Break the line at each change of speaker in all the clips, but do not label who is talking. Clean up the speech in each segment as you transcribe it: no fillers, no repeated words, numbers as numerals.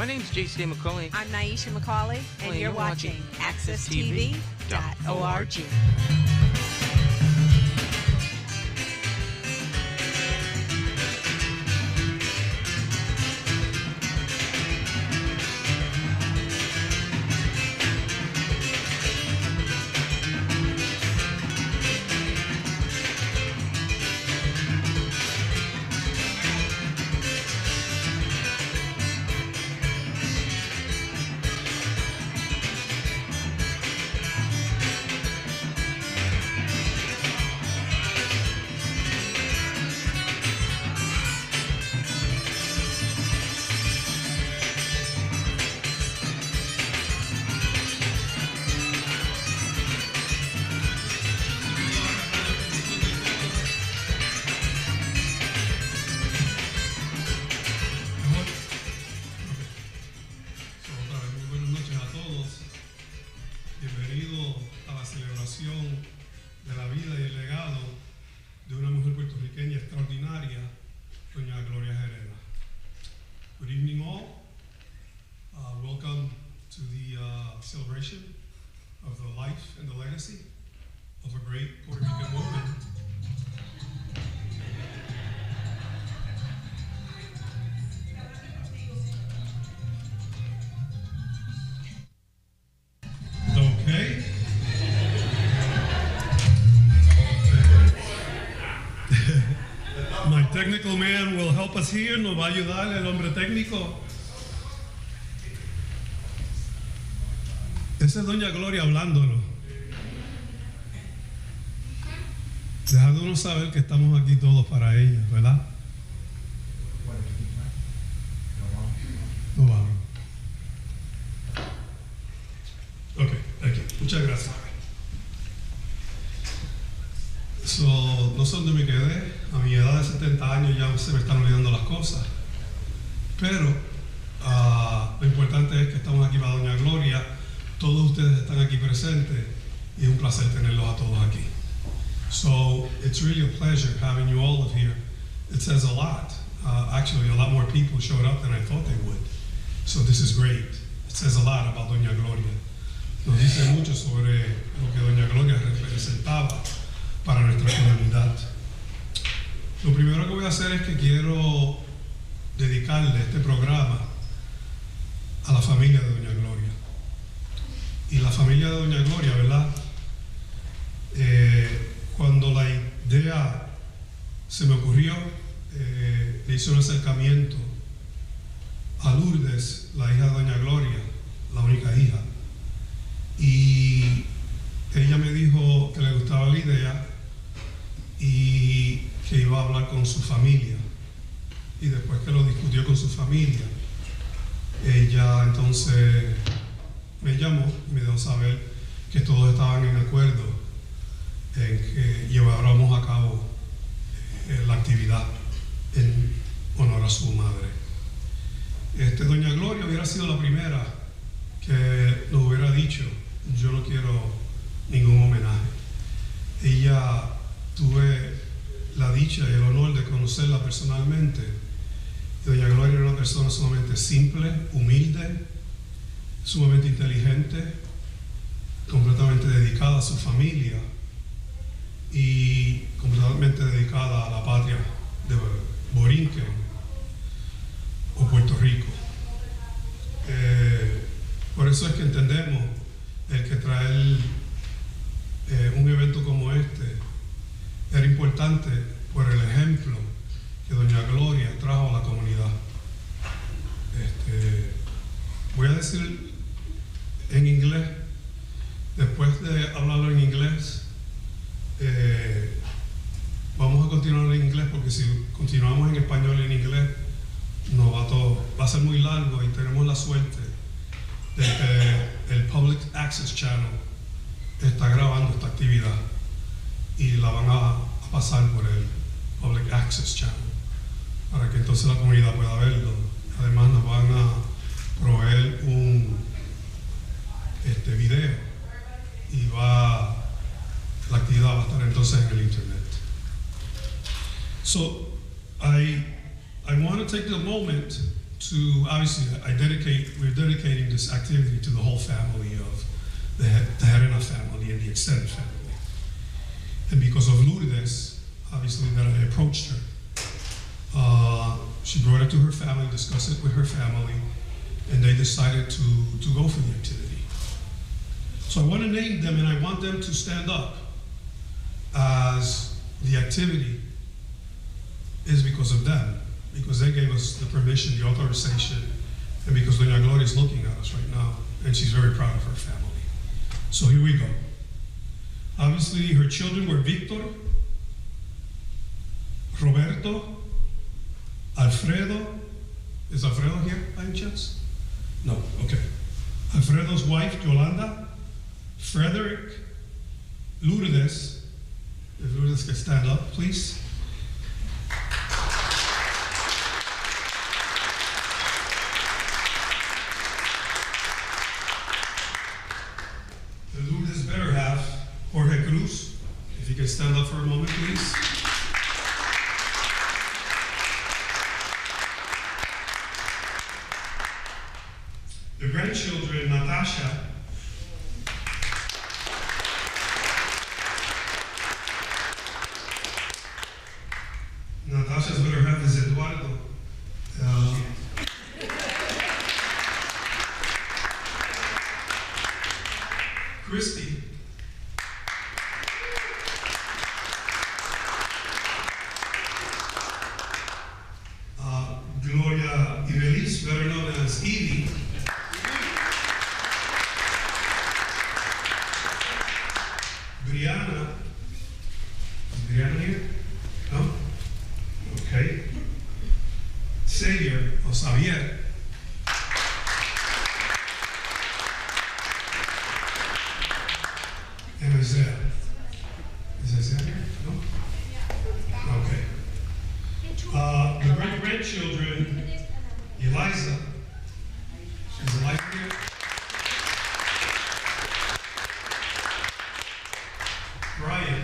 My name's J.C. McCauley.
I'm Naisha McCauley, and you're watching AccessTV.org.
Bienvenido a la celebración de la vida y el legado de una mujer puertorriqueña extraordinaria, doña Gloria Gerena. Good evening all. Welcome to the celebration of the life and the legacy of a great Puerto Rican woman. Okay. My technical man will help us here. Nos va a ayudar el hombre técnico. Esa es doña Gloria hablándonos. Dejándonos saber que estamos aquí todos para ella, ¿verdad? No vamos. Ok, aquí. Muchas gracias. No sé dónde me quedé. A mi edad de 70 años ya se me están olvidando las cosas. Pero lo importante es que estamos aquí para doña Gloria. Todos ustedes están aquí presentes y es un placer tenerlos a todos aquí. So it's really a pleasure having you all here. It says a lot. Actually, a lot more people showed up than I thought they would. So this is great. It says a lot about doña Gloria. Nos dice mucho sobre lo que doña Gloria representaba para nuestra comunidad. Lo primero que voy a hacer es que quiero dedicarle este programa a la familia de doña Gloria. Y la familia de doña Gloria, ¿verdad? Cuando la idea se me ocurrió, le hice un acercamiento a Lourdes, la hija de doña Gloria, la única hija. Y ella me dijo que le gustaba la idea y que iba a hablar con su familia. Y después que lo discutió con su familia, ella entonces me llamó y me dio a saber que todos estaban en acuerdo en que lleváramos a cabo la actividad en honor a su madre. Doña Gloria hubiera sido la primera que nos hubiera dicho: yo no quiero ningún homenaje. Ella tuve la dicha y el honor de conocerla personalmente. Doña Gloria era una persona sumamente simple, humilde, sumamente inteligente, completamente dedicada a su familia y completamente dedicada a la patria de Borinquen o Puerto Rico. Por eso es que entendemos el que traer un evento como este era importante por el ejemplo que doña Gloria trajo a la comunidad. Voy a decir en inglés, después de hablarlo en inglés, vamos a continuar en inglés, porque si continuamos en español y en inglés va a ser muy largo, y tenemos la suerte de que el Public Access Channel está grabando esta actividad y la van a pasar por el Public Access Channel para que entonces la comunidad pueda verlo. Además nos van a proveer un video y la actividad va a estar entonces en el internet. So I want to take the moment obviously, we're dedicating this activity to the whole family of the Gerena family and the extended family. And because of Lourdes, obviously, that I approached her. She brought it to her family, discussed it with her family, and they decided to go for the activity. So I want to name them, and I want them to stand up as the activity is because of them, because they gave us the permission, the authorization, and because Doña Gloria is looking at us right now, and she's very proud of her family. So here we go. Obviously, her children were Victor, Roberto, Alfredo. Is Alfredo here by any chance? No, okay. Alfredo's wife, Yolanda, Frederick, Lourdes. If Lourdes can stand up, please. The Lourdes better half, Jorge Cruz. If you can stand up for a moment, please. The grandchildren, Natasha, Natasha's better half is Eduardo. Christy. Gloria Gerena, better known as Evie. Brianna. Is Brianna here? No? Okay. Xavier or Xavier. And Isaiah. Is Isaiah here? No? Okay. The great-grandchildren, Eliza. Is Eliza here? Brian.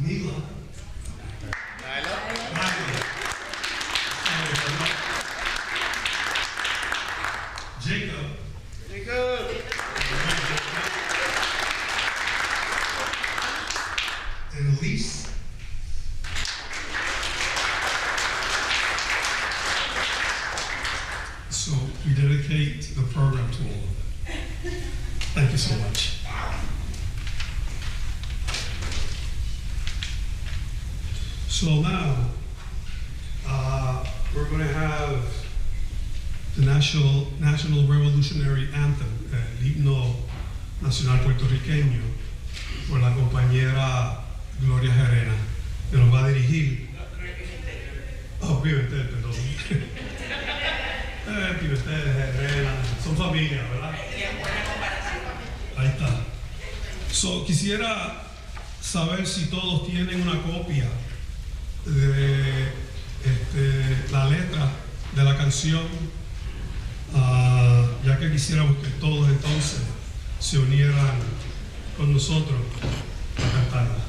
Mila. Jacob. And Elise. So we dedicate the program to all of them. Thank you so much. So now, we're going to have the National Revolutionary Anthem, el himno nacional puertorriqueño, por la compañera Gloria Gerena, que nos va a dirigir. Oh, Pimentel, perdón. Pimentel, Gerena, son familia, ¿verdad? Ahí está. So, quisiera saber si todos tienen una copia de la letra de la canción, ya que quisiéramos que todos entonces se unieran con nosotros a cantarla.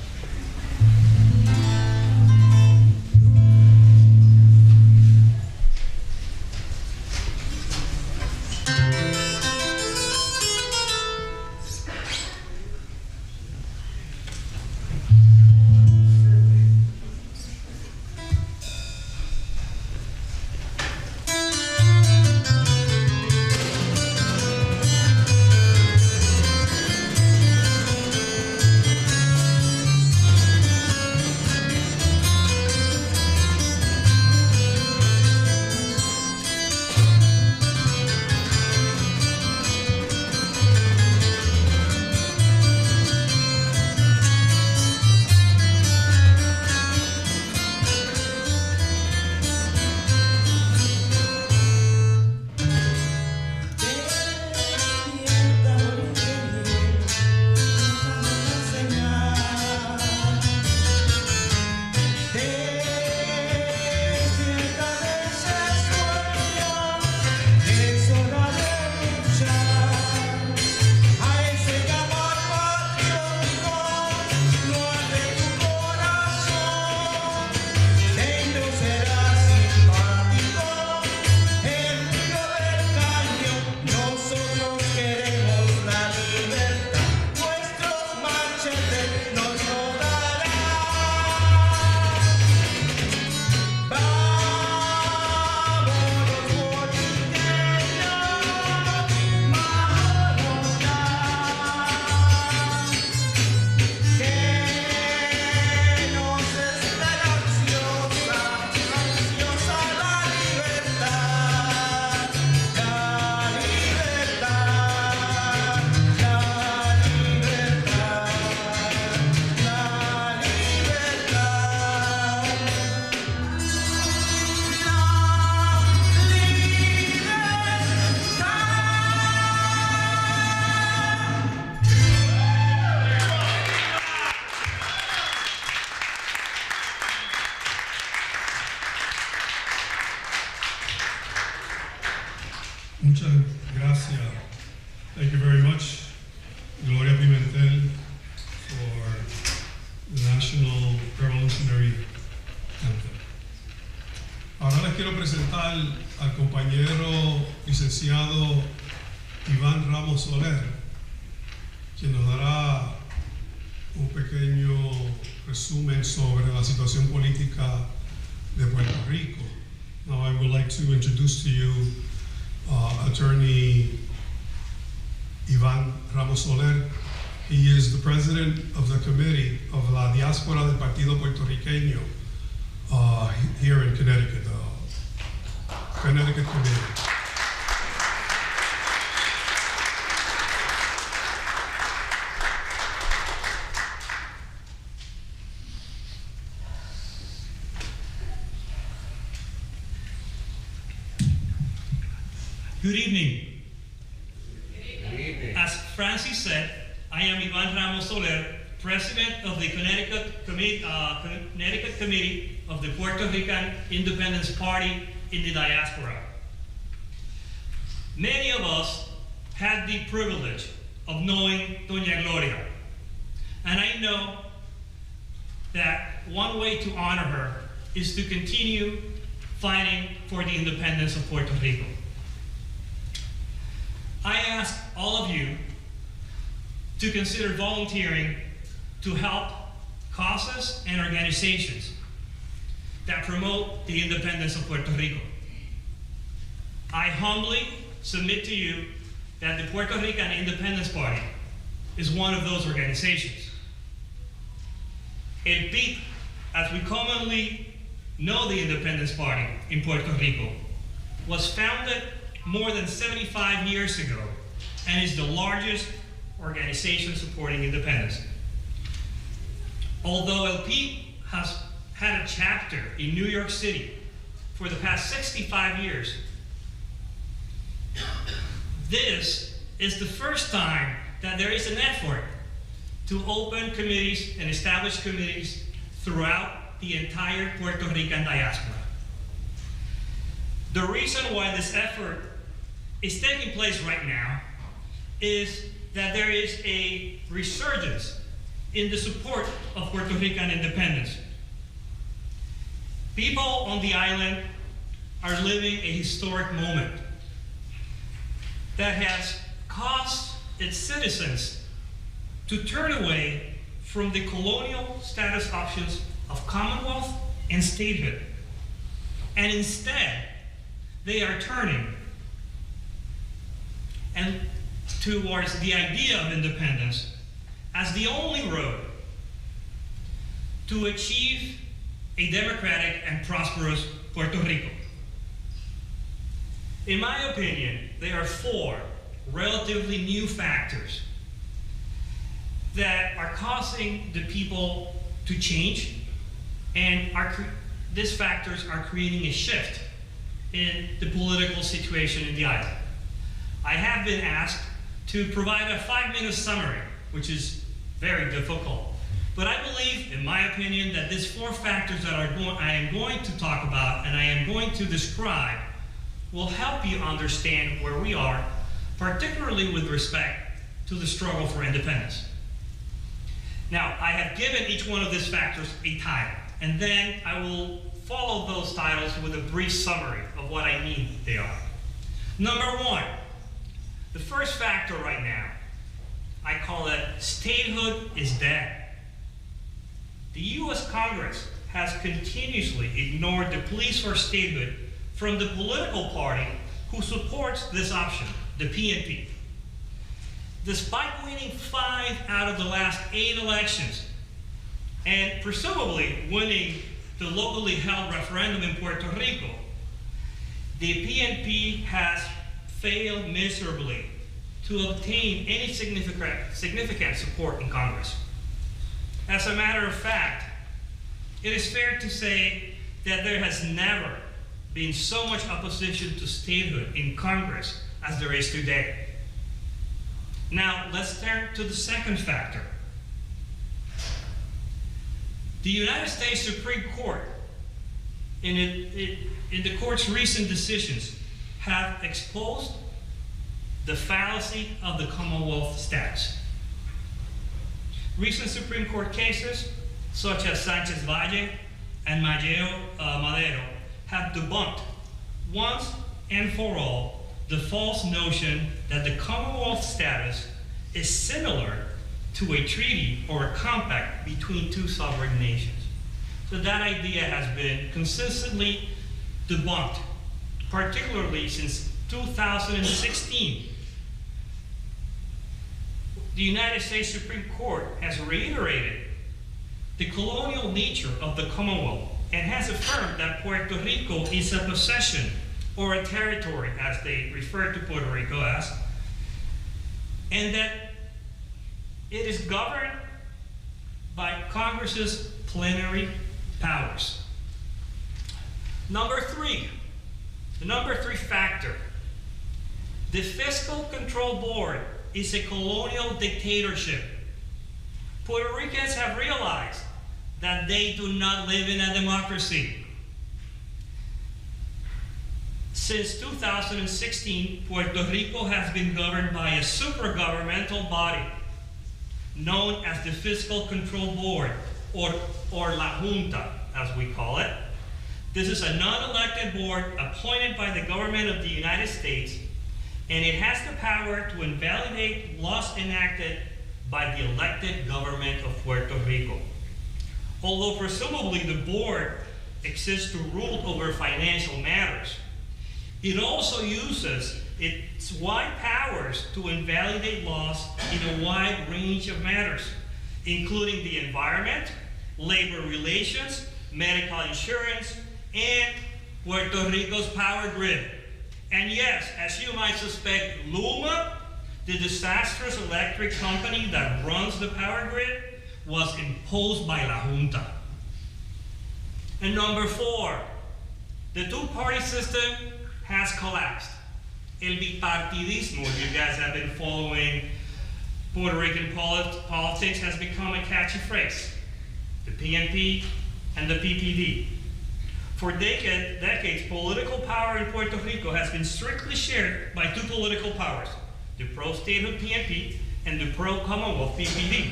les quiero presentar al compañero licenciado Iván Ramos Soler, quien nos dará un pequeño resumen sobre la situación política de Puerto Rico. Now I would like to introduce to you Attorney Iván Ramos Soler. He is the president of the committee of la diáspora del Partido Puertorriqueño here in Connecticut, the Connecticut Committee.
Good evening. Good evening. As Francis said, I am Iván Ramos Soler, President of the Connecticut Committee of the Puerto Rican Independence Party in the diaspora. Many of us had the privilege of knowing Doña Gloria, and I know that one way to honor her is to continue fighting for the independence of Puerto Rico. I ask all of you to consider volunteering to help causes and organizations that promote the independence of Puerto Rico. I humbly submit to you that the Puerto Rican Independence Party is one of those organizations. El PIT, as we commonly know the Independence Party in Puerto Rico, was founded more than 75 years ago and is the largest organization supporting independence. Although El PIT has had a chapter in New York City for the past 65 years, this is the first time that there is an effort to open committees and establish committees throughout the entire Puerto Rican diaspora. The reason why this effort is taking place right now is that there is a resurgence in the support of Puerto Rican independence. People on the island are living a historic moment that has caused its citizens to turn away from the colonial status options of Commonwealth and statehood. And instead, they are turning and towards the idea of independence as the only road to achieve a democratic and prosperous Puerto Rico. In my opinion, there are four relatively new factors that are causing the people to change, and these factors are creating a shift in the political situation in the island. I have been asked to provide a 5-minute summary, which is very difficult. But I believe, in my opinion, that these four factors that I am going to talk about and I am going to describe will help you understand where we are, particularly with respect to the struggle for independence. Now, I have given each one of these factors a title, and then I will follow those titles with a brief summary of what I mean they are. Number one, the first factor right now, I call it statehood is dead. The U.S. Congress has continuously ignored the pleas for statehood from the political party who supports this option, the PNP. Despite winning 5 out of the last 8 elections, and presumably winning the locally held referendum in Puerto Rico, the PNP has failed miserably to obtain any significant support in Congress. As a matter of fact, it is fair to say that there has never been so much opposition to statehood in Congress as there is today. Now, let's turn to the second factor. The United States Supreme Court, in the court's recent decisions, have exposed the fallacy of the Commonwealth status. Recent Supreme Court cases, such as Sanchez Valle and Madero, have debunked once and for all the false notion that the Commonwealth status is similar to a treaty or a compact between two sovereign nations. So that idea has been consistently debunked, particularly since 2016. The United States Supreme Court has reiterated the colonial nature of the Commonwealth and has affirmed that Puerto Rico is a possession or a territory, as they refer to Puerto Rico as, and that it is governed by Congress's plenary powers. Number three, the number three factor, the Fiscal Control Board is a colonial dictatorship. Puerto Ricans have realized that they do not live in a democracy. Since 2016, Puerto Rico has been governed by a supergovernmental body known as the Fiscal Control Board, or La Junta, as we call it. This is a non-elected board appointed by the government of the United States, and it has the power to invalidate laws enacted by the elected government of Puerto Rico. Although presumably the board exists to rule over financial matters, it also uses its wide powers to invalidate laws in a wide range of matters, including the environment, labor relations, medical insurance, and Puerto Rico's power grid. And yes, as you might suspect, Luma, the disastrous electric company that runs the power grid, was imposed by La Junta. And number four, the two-party system has collapsed. El bipartidismo, if you guys have been following Puerto Rican politics, has become a catchy phrase. The PNP and the PPD. For decades, political power in Puerto Rico has been strictly shared by two political powers, the pro-statehood PNP and the pro-Commonwealth PPD.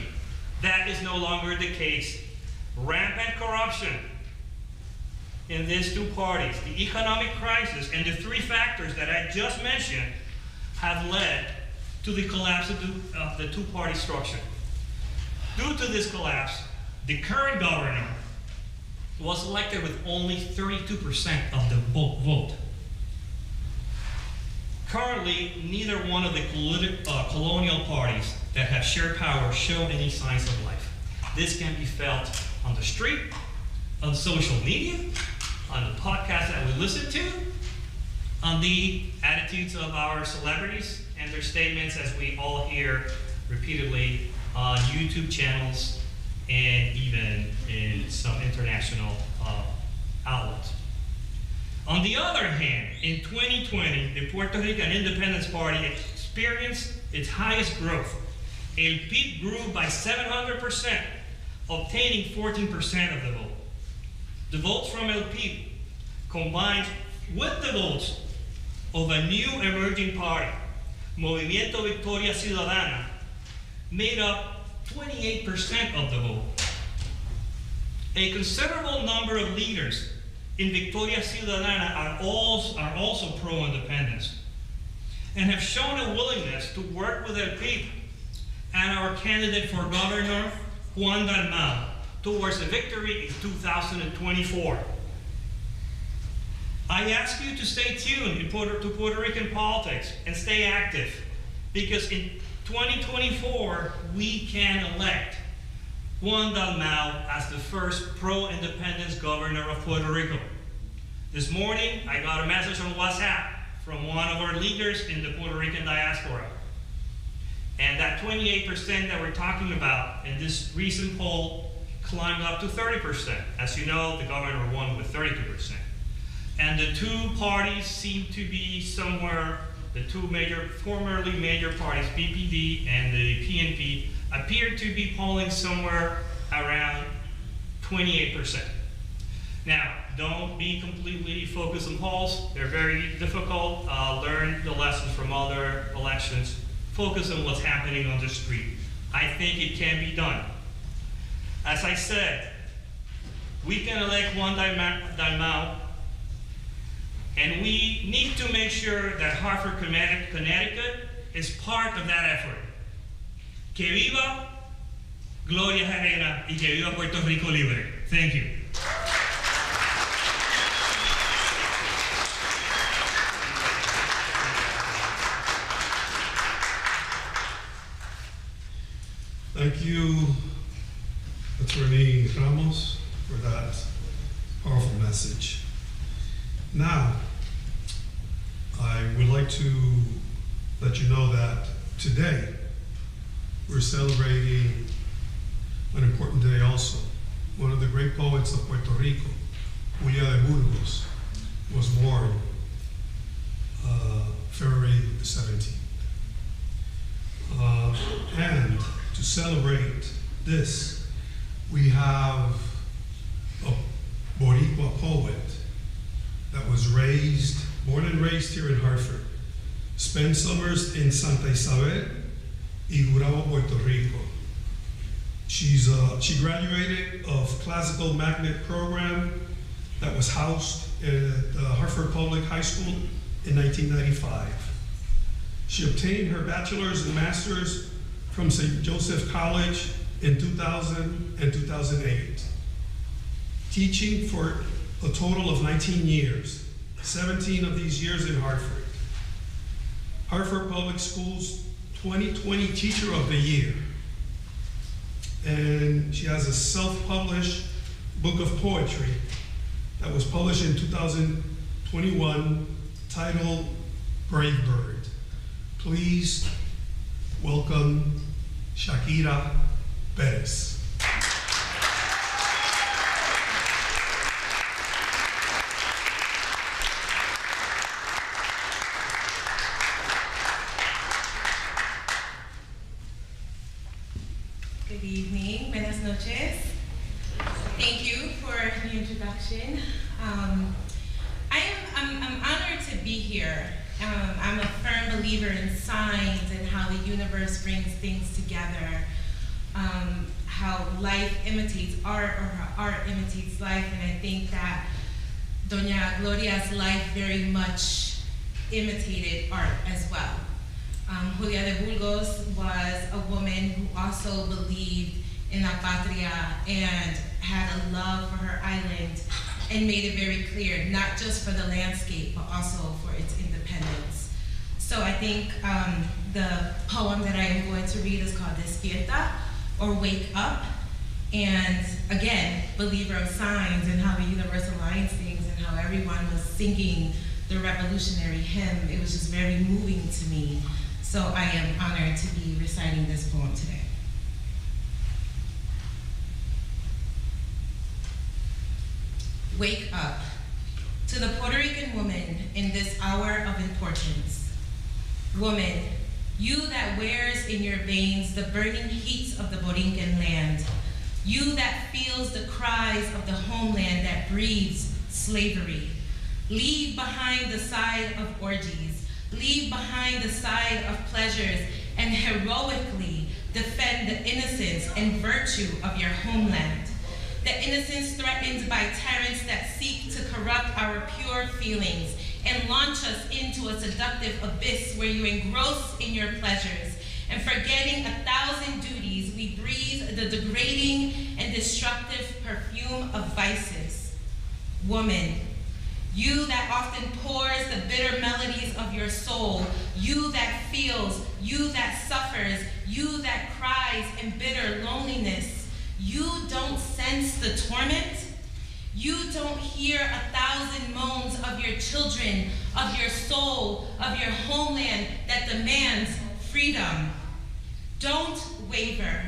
That is no longer the case. Rampant corruption in these two parties, the economic crisis, and the three factors that I just mentioned have led to the collapse of the two-party structure. Due to this collapse, the current governor was elected with only 32% of the vote. Currently, neither one of the colonial parties that have shared power show any signs of life. This can be felt on the street, on social media, on the podcast that we listen to, on the attitudes of our celebrities and their statements, as we all hear repeatedly on YouTube channels and even in some international outlets. On the other hand, in 2020, the Puerto Rican Independence Party experienced its highest growth. El PIB grew by 700%, obtaining 14% of the vote. The votes from El PIB, combined with the votes of a new emerging party, Movimiento Victoria Ciudadana, made up 28% of the vote. A considerable number of leaders in Victoria Ciudadana are also pro-independence and have shown a willingness to work with El PIB and our candidate for governor, Juan Dalmau, towards a victory in 2024. I ask you to stay tuned to Puerto Rican politics and stay active, because in 2024, we can elect Juan Dalmau as the first pro-independence governor of Puerto Rico. This morning, I got a message on WhatsApp from one of our leaders in the Puerto Rican diaspora. And that 28% that we're talking about in this recent poll climbed up to 30%. As you know, the governor won with 32%. And the two parties seem to be somewhere, the two formerly major parties, PPD and the PNP, appear to be polling somewhere around 28%. Now, don't be completely focused on polls. They're very difficult. Learn the lessons from other elections. Focus on what's happening on the street. I think it can be done. As I said, we can elect Juan Dalmau And we need to make sure that Hartford, Connecticut is part of that effort. Que viva Gloria Gerena y que viva Puerto Rico libre. Thank you.
Thank you, Attorney Ramos, for that powerful message. Now, I would like to let you know that today we're celebrating an important day also. One of the great poets of Puerto Rico, Julia de Burgos, was born February the 17th. And to celebrate this, we have a Boricua poet that was born and raised here in Hartford, spent summers in Santa Isabel y Gurabo, Puerto Rico. She graduated of classical magnet program that was housed at Hartford Public High School in 1995. She obtained her bachelor's and master's from St. Joseph College in 2000 and 2008, teaching for a total of 19 years, 17 of these years in Hartford. Hartford Public Schools 2020 Teacher of the Year. And she has a self-published book of poetry that was published in 2021 titled Brave Bird. Please welcome Shakira Perez.
Good evening, buenas noches. Thank you for the introduction. I'm honored to be here. I'm a firm believer in signs and how the universe brings things together, how life imitates art or how art imitates life, and I think that Doña Gloria's life very much imitated art as well. Julia de Burgos was a woman who also believed in La Patria and had a love for her island and made it very clear, not just for the landscape, but also for its independence. So I think the poem that I am going to read is called Despierta, or Wake Up. And again, believer of signs and how the universe aligns things and how everyone was singing the revolutionary hymn. It was just very moving to me. So I am honored to be reciting this poem today. Wake up. To the Puerto Rican woman in this hour of importance. Woman, you that wears in your veins the burning heat of the Borinquen land. You that feels the cries of the homeland that breathes slavery. Leave behind the side of orgies. Leave behind the side of pleasures and heroically defend the innocence and virtue of your homeland. The innocence threatened by tyrants that seek to corrupt our pure feelings and launch us into a seductive abyss where you engross in your pleasures. And forgetting 1,000 duties, we breathe the degrading and destructive perfume of vices. Woman, you that often pours the bitter melodies of your soul, you that feels, you that suffers, you that cries in bitter loneliness, you don't sense the torment? You don't hear 1,000 moans of your children, of your soul, of your homeland that demands freedom. Don't waver.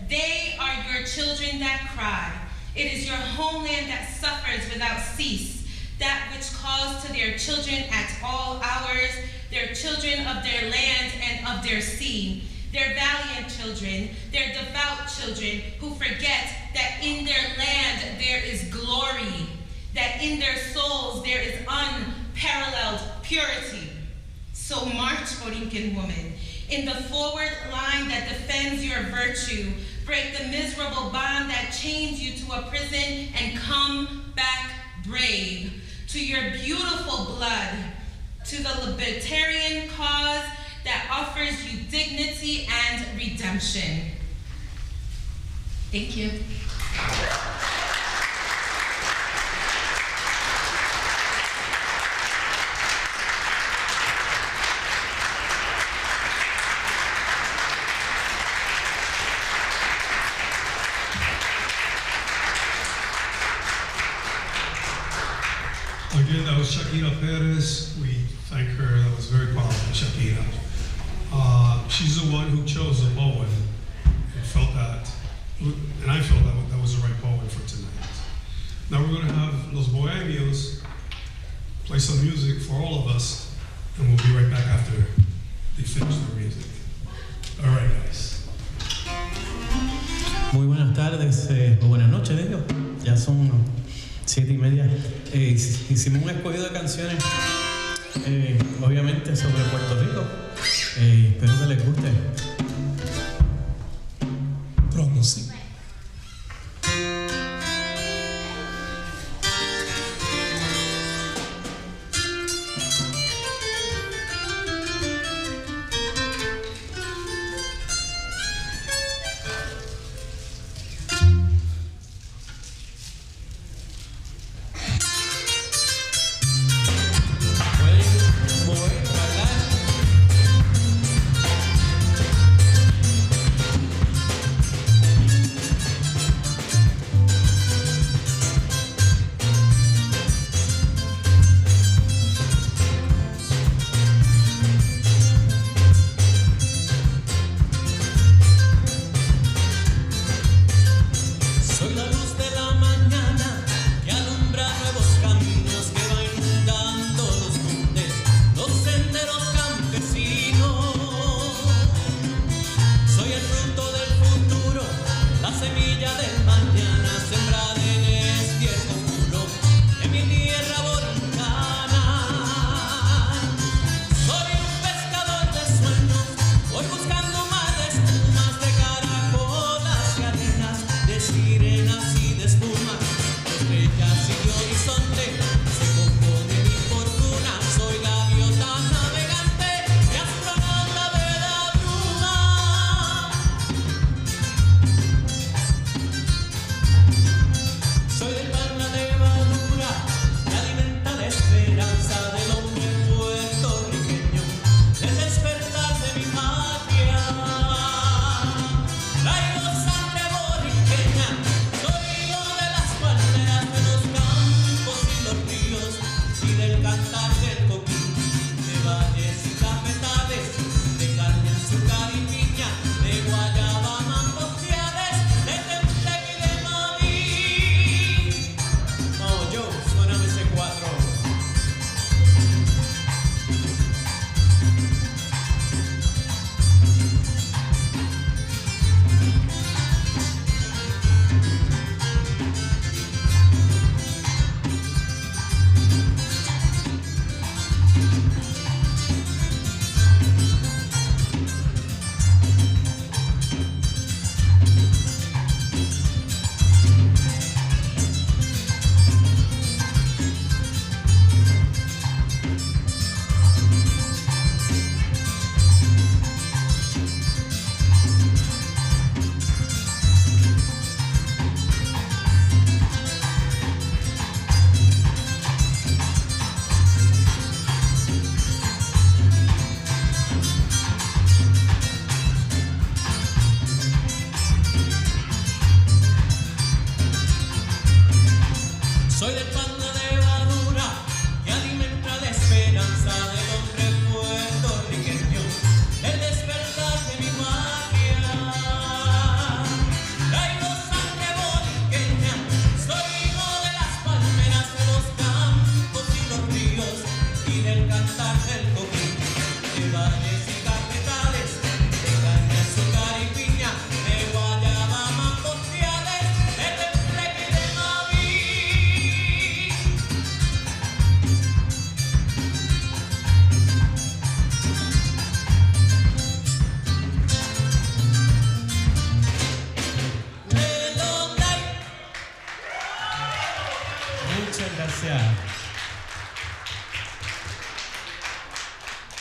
They are your children that cry. It is your homeland that suffers without cease. That which calls to their children at all hours, their children of their land and of their sea, their valiant children, their devout children who forget that in their land there is glory, that in their souls there is unparalleled purity. So march, Borinquen woman, in the forward line that defends your virtue, break the miserable bond that chains you to a prison and come back brave. to your beautiful blood, to the libertarian cause that offers you dignity and redemption. Thank you.
Again, that was Shakira Perez. We thank her. That was very powerful, Shakira. She's the one who chose the poem and felt that, and I felt that was the right poem for tonight. Now we're going to have Los Bohemios play some music for all of us, and we'll be right back after they finish their music. All right, guys.
Muy buenas tardes, o buenas noches, digo. Ya son 7:30. Hicimos un escogido de canciones, obviamente sobre Puerto Rico. Espero que les guste.
Pronto, sí.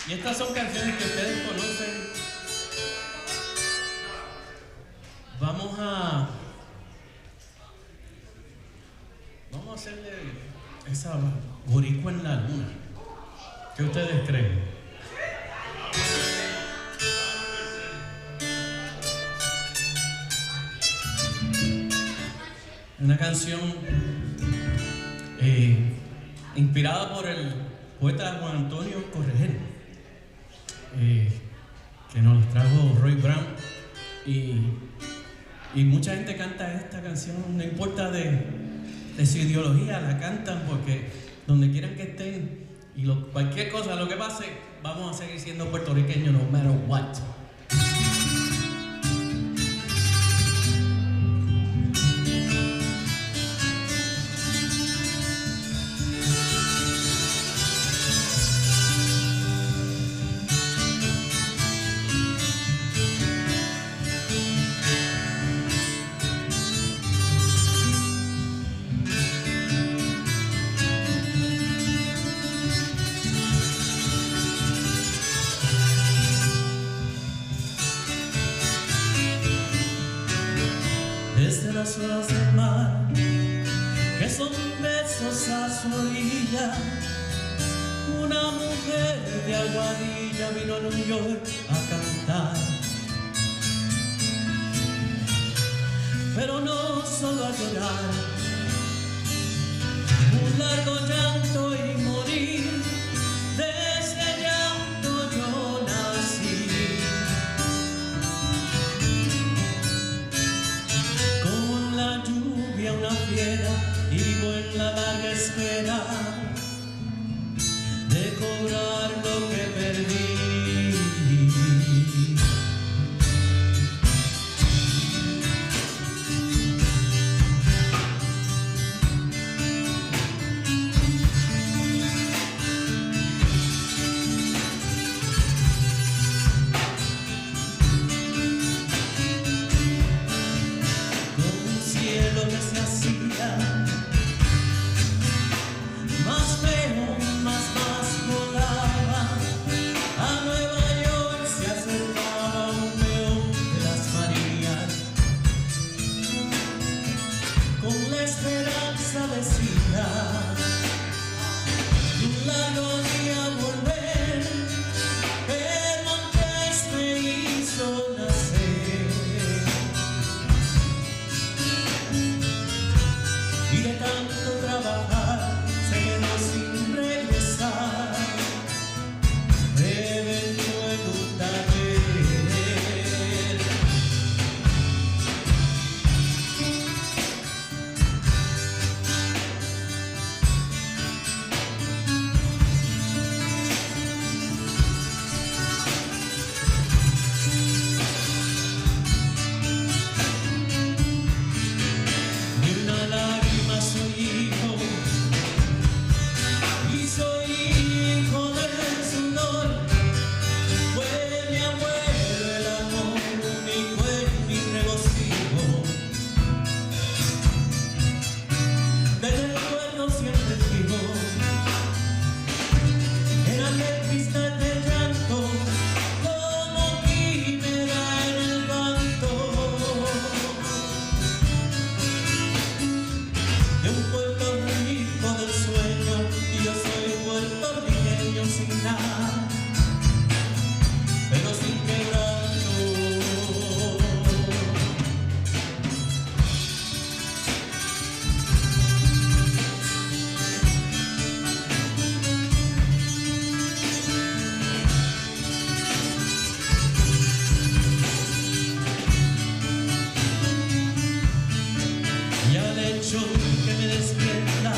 Y estas son canciones que ustedes conocen. Vamos a hacerle esa boricua en la luna. ¿Qué ustedes creen? Una canción inspirada por el poeta Juan Antonio Correger, que nos la trajo Roy Brown, y mucha gente canta esta canción, no importa de su ideología, la cantan porque donde quieran que estén y cualquier cosa, lo que pase, vamos a seguir siendo puertorriqueños no matter what. Desde las olas del mar, que son besos a su orilla, una mujer de Aguadilla vino a New York a cantar. Pero no solo a llorar, un largo llanto y morir. De ese llanto yo nací. Una fiera y vivo en la larga espera de cobrar lo que perdí. Más feo, más volaba. A Nueva York se acercaba un peón de las Marías. Con la esperanza decía de un largo día volver, pero antes me hizo nacer. Y de tanto trabajar se quedó sin regresar, reventó en un taller. Ni una lágrima soy hijo, y soy hijo del sudor. Fue mi abuelo el amor único en mi regocijo. Del recuerdo siempre fijo en aquel cristal de llanto, como quimera en el canto de un Puerto Rico del sueño. Y yo soy puertorriqueño sin nada, pero sin quebranto. Y al hecho que me despierta,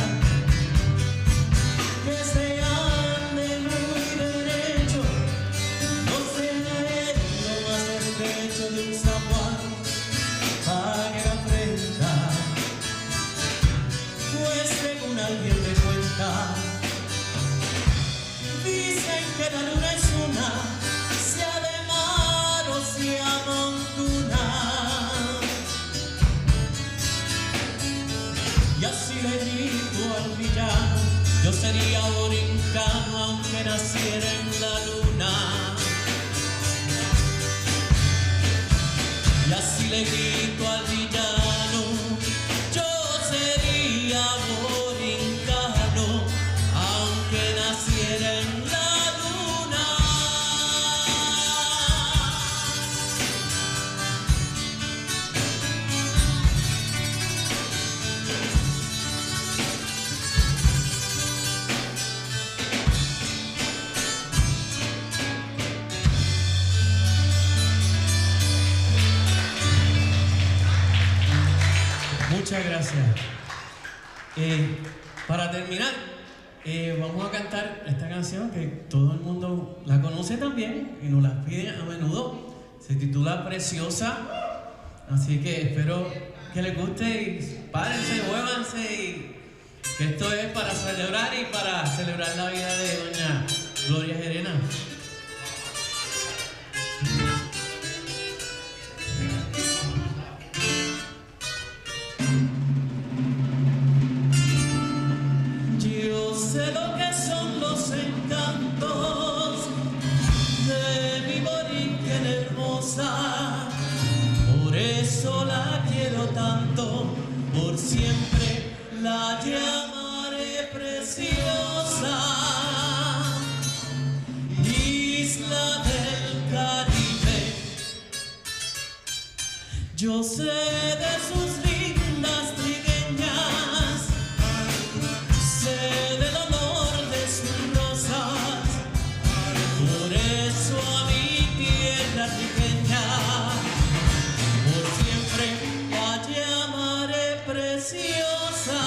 que se ande muy derecho, no sea él lo más estrecho de un zaguán, pague la prenda. Pues según alguien me cuenta, dicen que la luna es una, sea de mar o sea montuña. Y así le digo al villano, Yo sería borincano aunque naciera en la luna. Y así le grito al villano, yo sería borincano aunque naciera en la luna. Muchas gracias. Para terminar, vamos a cantar esta canción que todo el mundo la conoce también y nos la pide a menudo. Se titula Preciosa. Así que espero que les guste y párense, muévanse, y que esto es para celebrar y para celebrar la vida de doña Gloria Gerena. Yo sé lo que son los encantos de mi Borinquen hermosa, por eso la quiero tanto, por siempre la llamaré preciosa. Isla del Caribe, yo sé de sus lindas trigueñas, sé del olor de sus rosas, por eso a mi tierra trigueña, por siempre la llamaré preciosa.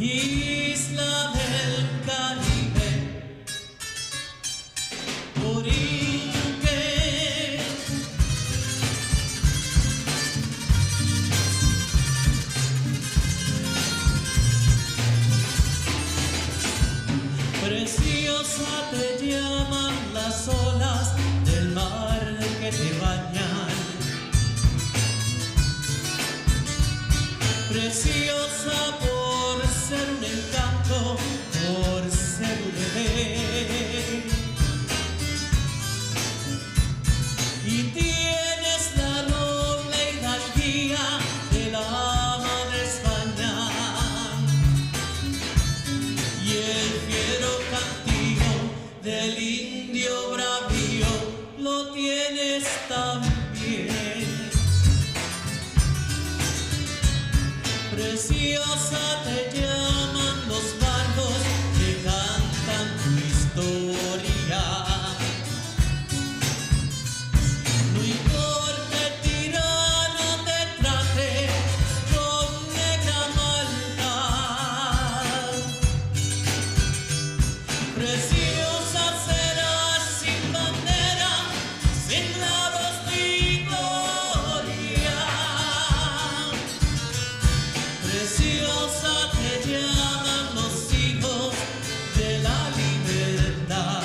Isla del Caribe, Borinquen. Preciosa te llaman las olas del mar que te bañan. Preciosa por ser un encanto, por ser un bebé. Y tienes la noble hidalguía de la madre España. Y el fiero cantillo del indio bravío lo tienes también. Preciosa te llaman los bardos que cantan tu historia. No importa el tirano te trate con negra maldad. Preciosa serás sin bandera, sin lauros ni gloria. Preciosa te llaman los hijos de la libertad.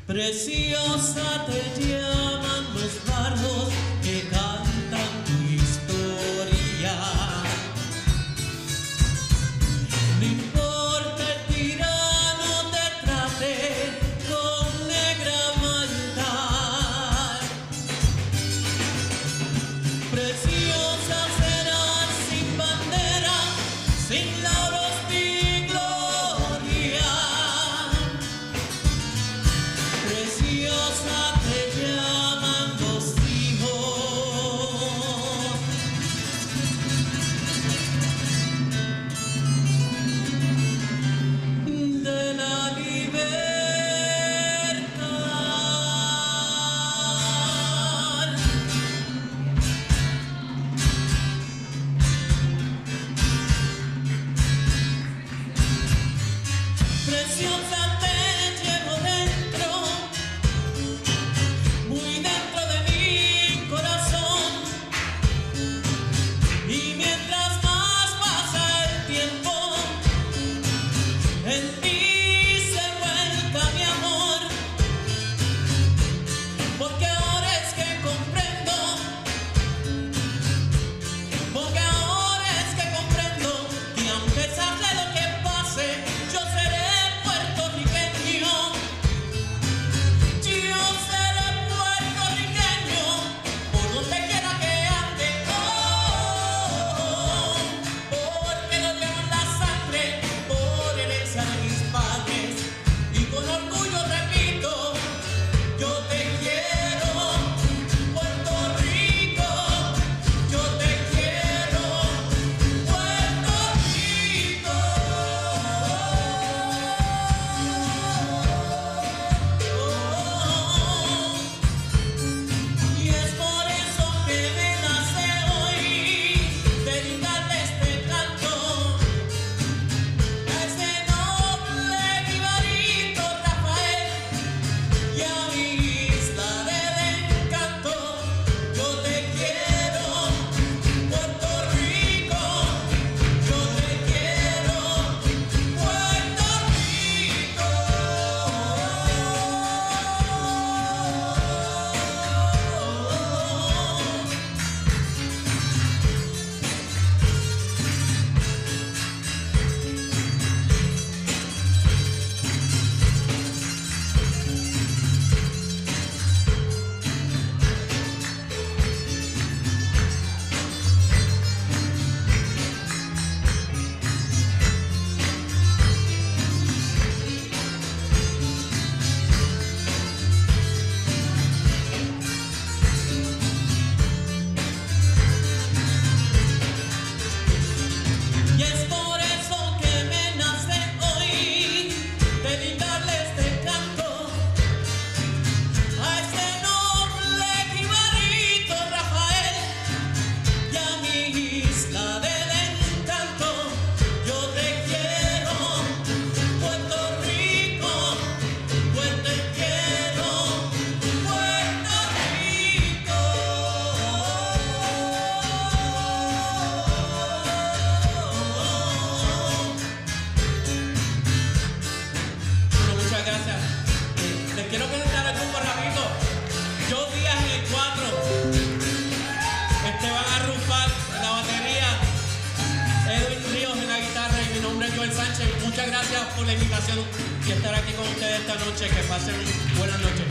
Preciosa te llaman los bardos que cantan tu historia. No importa el tirano te trate con negra maldad. Preciosa serás sin bandera, sin lauros ni gloria. Preciosa te llaman los hijos esa invitación y estar aquí con ustedes esta noche. Que pasen buenas noches.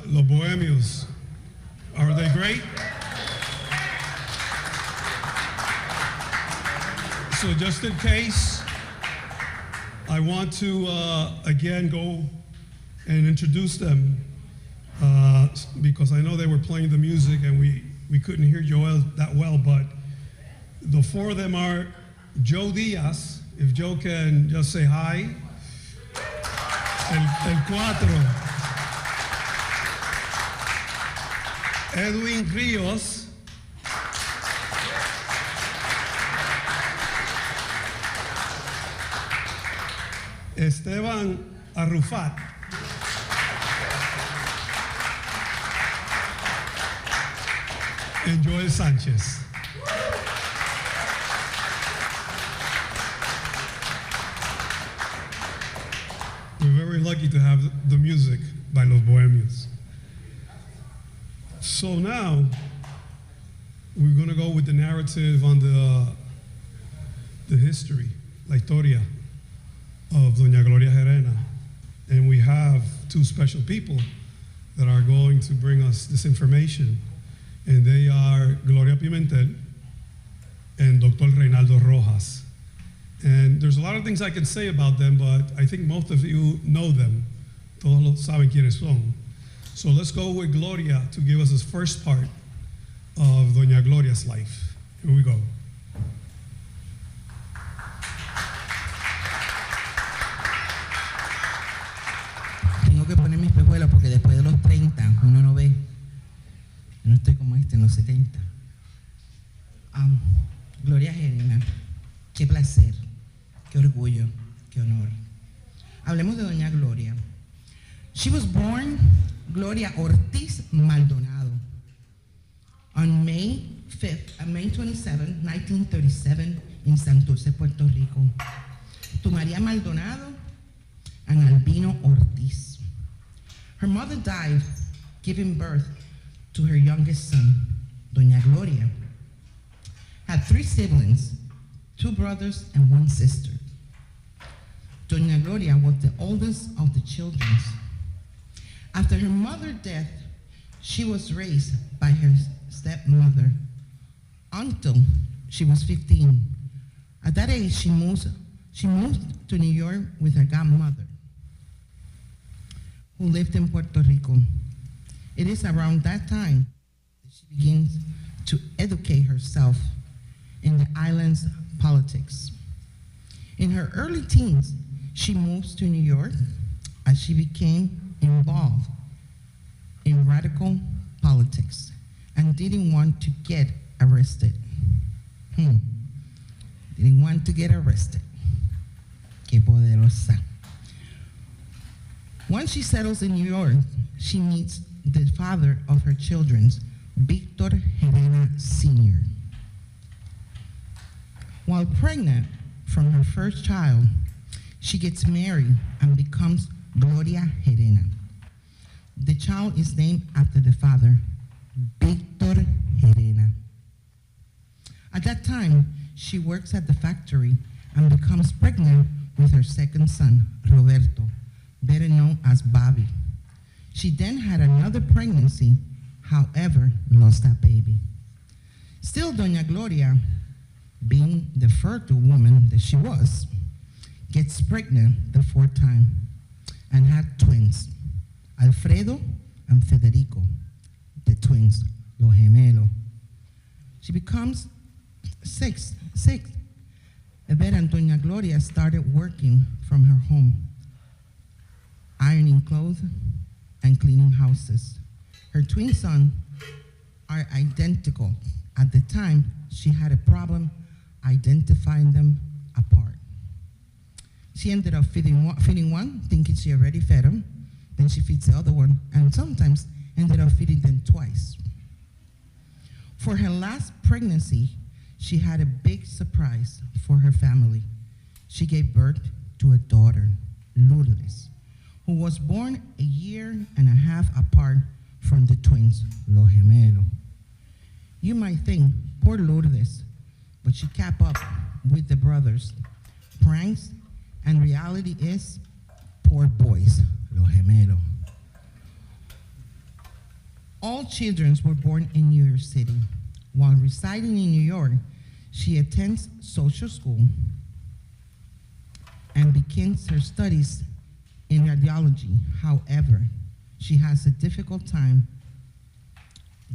Los Bohemios, are they great? So just in case, I want to again go and introduce them because I know they were playing the music and we couldn't hear Joel that well, but the four of them are Joe Diaz, if Joe can just say hi, el Cotto, Edwin Rios, Esteban Arrufat, and Joel Sanchez. We're very lucky to have the music by Los Bohemios. So now, we're going to go with the narrative on the history, la historia of Doña Gloria Gerena. And we have two special people that are going to bring us this information. And they are Gloria Pimentel and Dr. Reinaldo Rojas. And there's a lot of things I can say about them, but I think most of you know them. Todos saben quiénes son. So let's go with Gloria to give us this first part of Doña Gloria's life. Here we go.
Tengo que poner mis espejuelos porque después de los 30 uno no ve. Yo no estoy como en los 70. Gloria Gerena, qué placer, qué orgullo, qué honor. Hablemos de Doña Gloria. She was born Gloria Ortiz Maldonado on May 27, 1937 in Santurce, Puerto Rico, to Maria Maldonado and Albino Ortiz. Her mother died giving birth to her youngest son, Doña Gloria. Had 3 siblings, 2 brothers and 1 sister. Doña Gloria was the oldest of the children. After her mother's death, she was raised by her stepmother until she was 15. At that age, she moved to New York with her godmother, who lived in Puerto Rico. It is around that time that she begins to educate herself in the island's politics. In her early teens, she moves to New York as she became involved in radical politics and didn't want to get arrested. Didn't want to get arrested. Qué poderosa. Once she settles in New York, she meets the father of her children, Victor Gerena Sr. While pregnant from her first child, she gets married and becomes Gloria Gerena. The child is named after the father, Victor Gerena. At that time, she works at the factory and becomes pregnant with her second son, Roberto, better known as Bobby. She then had another pregnancy, however, lost that baby. Still, Doña Gloria, being the fertile woman that she was, gets pregnant the fourth time and had twins, Alfredo and Federico, the twins, los gemelos. She becomes six. And Doña Gloria started working from her home, ironing clothes and cleaning houses. Her twin sons are identical. At the time, she had a problem identifying them apart. She ended up feeding one, thinking she already fed him. Then she feeds the other one, and sometimes ended up feeding them twice. For her last pregnancy, she had a big surprise for her family. She gave birth to a daughter, Lourdes, who was born a year and a half apart from the twins, los gemelos. You might think, poor Lourdes, but she kept up with the brothers. Pranks, and reality is, poor boys, los gemelos. All children were born in New York City. While residing in New York, she attends social school and begins her studies in radiology. However, she has a difficult time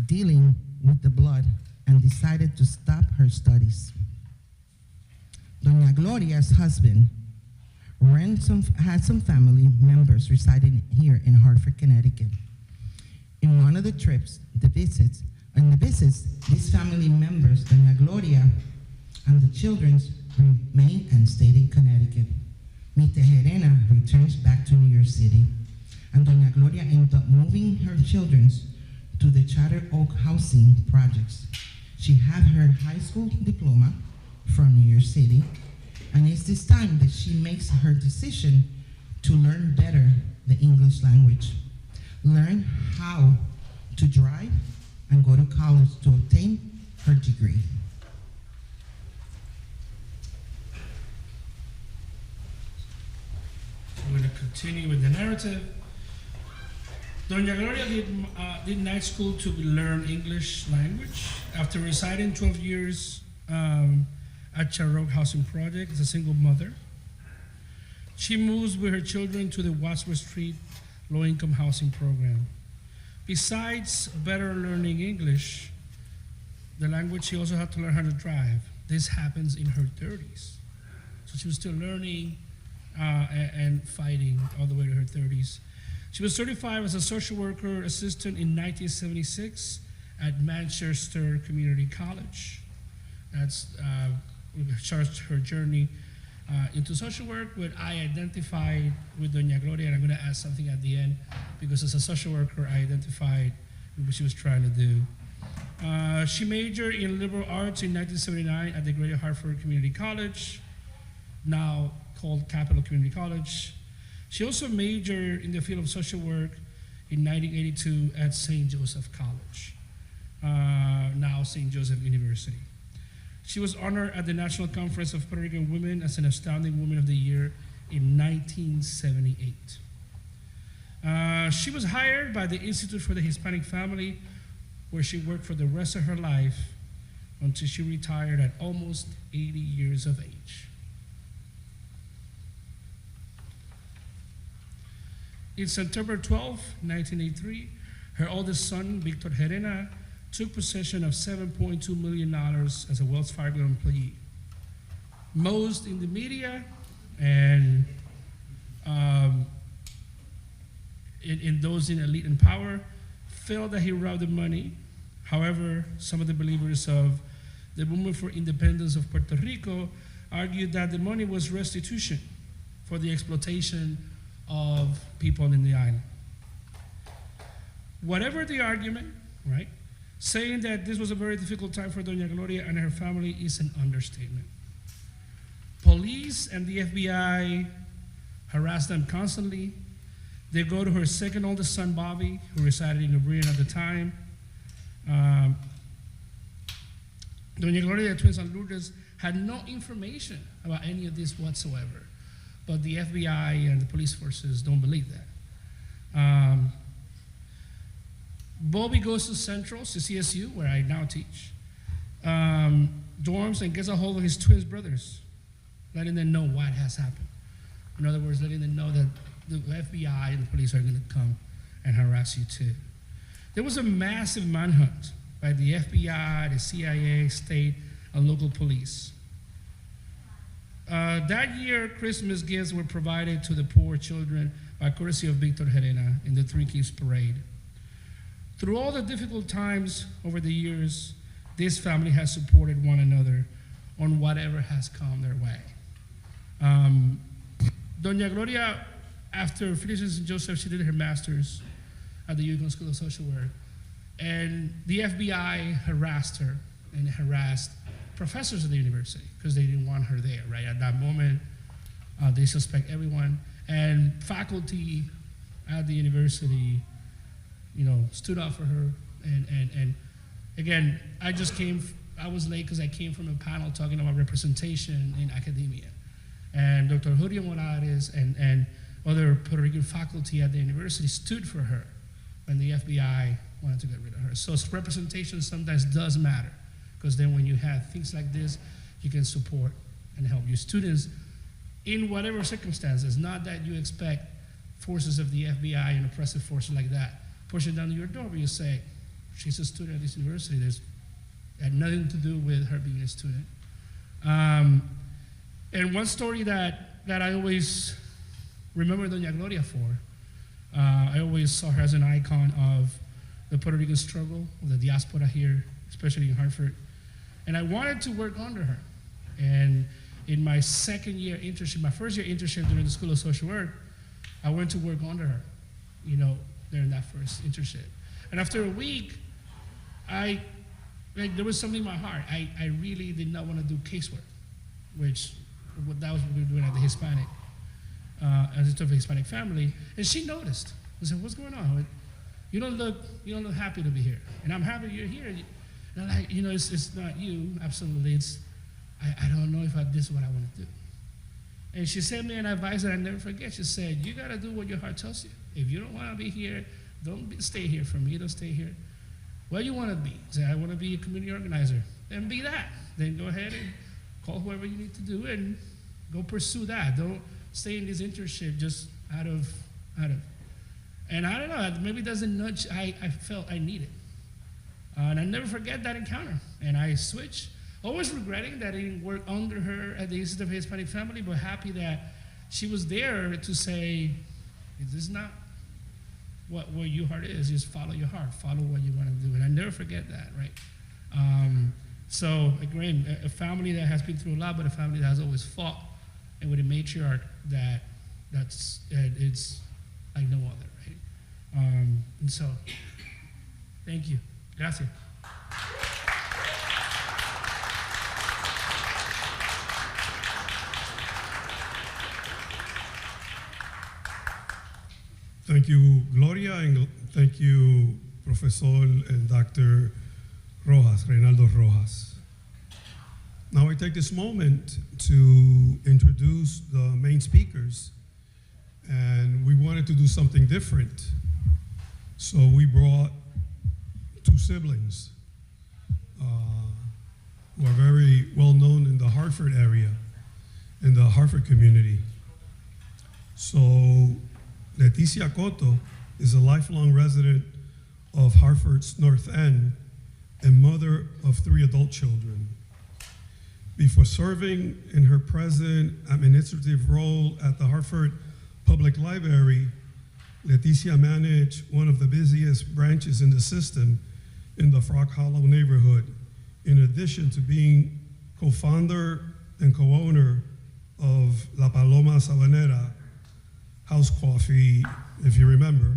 dealing with the blood and decided to stop her studies. Doña Gloria's husband had some family members residing here in Hartford, Connecticut. In one of the trips, these family members, Doña Gloria and the children, remained and stayed in Connecticut. Mita Gerena returns back to New York City, and Doña Gloria ended up moving her children to the Charter Oak housing projects. She had her high school diploma from New York City, and it's this time that she makes her decision to learn better the English language, learn how to drive, and go to college to obtain her degree.
We're going to continue with the narrative. Doña Gloria did night school to learn English language. After residing 12 years at Charter Oak Housing Project as a single mother, she moves with her children to the Wadsworth Street low-income housing program. Besides better learning English, the language, she also had to learn how to drive. This happens in her 30s. So she was still learning and fighting all the way to her 30s. She was certified as a social worker assistant in 1976 at Manchester Community College. That's starts her journey into social work, where I identified with Doña Gloria, and I'm going to add something at the end, because as a social worker, I identified with what she was trying to do. She majored in liberal arts in 1979 at the Greater Hartford Community College, now called Capital Community College. She also majored in the field of social work in 1982 at St. Joseph College, now St. Joseph University. She was honored at the National Conference of Puerto Rican Women as an Outstanding Woman of the Year in 1978. She was hired by the Institute for the Hispanic Family, where she worked for the rest of her life until she retired at almost 80 years of age. In September 12, 1983, her oldest son, Victor Gerena, took possession of $7.2 million as a Wells Fargo employee. Most in the media and in those in elite and power felt that he robbed the money. However, some of the believers of the movement for independence of Puerto Rico argued that the money was restitution for the exploitation of people in the island. Whatever the argument, right? Saying that this was a very difficult time for Doña Gloria and her family is an understatement. Police and the FBI harassed them constantly. They go to her second oldest son, Bobby, who resided in O'Brien at the time. Doña Gloria, the twins, and Lourdes had no information about any of this whatsoever. But the FBI and the police forces don't believe that. Bobby goes to Central, to CSU, where I now teach, dorms and gets a hold of his twin brothers, letting them know what has happened. In other words, letting them know that the FBI and the police are going to come and harass you too. There was a massive manhunt by the FBI, the CIA, state, and local police. That year, Christmas gifts were provided to the poor children by courtesy of Victor Gerena in the Three Kings Parade. Through all the difficult times over the years, this family has supported one another on whatever has come their way. Doña Gloria, after finishing St. Joseph, she did her master's at the Yukon School of Social Work. And the FBI harassed her and harassed professors at the university because they didn't want her there, right? At that moment, they suspect everyone. And faculty at the university, stood up for her. And again, I was late because I came from a panel talking about representation in academia. And Dr. Julio Morales and other Puerto Rican faculty at the university stood for her when the FBI wanted to get rid of her. So representation sometimes does matter, because then when you have things like this, you can support and help your students in whatever circumstances. Not that you expect forces of the FBI and oppressive forces like that pushing down to your door, but you say, she's a student at this university. It had nothing to do with her being a student. And one story that I always remember Doña Gloria for, I always saw her as an icon of the Puerto Rican struggle, of the diaspora here, especially in Hartford. And I wanted to work under her. And in my second year internship, my first year internship during the School of Social Work, I went to work under her, during that first internship. And after a week, there was something in my heart. I really did not want to do casework, that was what we were doing at the Hispanic, as a Hispanic family. And she noticed. I said, what's going on? You don't look happy to be here. And I'm happy you're here. And I'm like, it's not you, absolutely. I don't know if this is what I want to do. And she sent me an advice that I never forget. She said, you got to do what your heart tells you. If you don't want to be here, don't stay here for me. Don't stay here. What you want to be? Say, I want to be a community organizer. Then be that. Then go ahead and call whoever you need to do and go pursue that. Don't stay in this internship just out of. And I don't know, maybe that's a nudge I felt I needed. And I never forget that encounter. And I switched, always regretting that I didn't work under her at the Institute of Hispanic Family, but happy that she was there to say, this is not what your heart is, just follow your heart, follow what you want to do. And I never forget that, right? So again, a family that has been through a lot, but a family that has always fought, and with a matriarch it's like no other, right? And so, thank you. Gracias.
Thank you, Gloria, and thank you, Professor and Dr. Rojas, Reinaldo Rojas. Now I take this moment to introduce the main speakers, and we wanted to do something different. So we brought two siblings who are very well known in the Hartford area, in the Hartford community. So Leticia Cotto is a lifelong resident of Hartford's North End and mother of 3 adult children. Before serving in her present administrative role at the Hartford Public Library, Leticia managed one of the busiest branches in the system in the Frog Hollow neighborhood, in addition to being co-founder and co-owner of La Paloma Sabanera House Coffee, if you remember.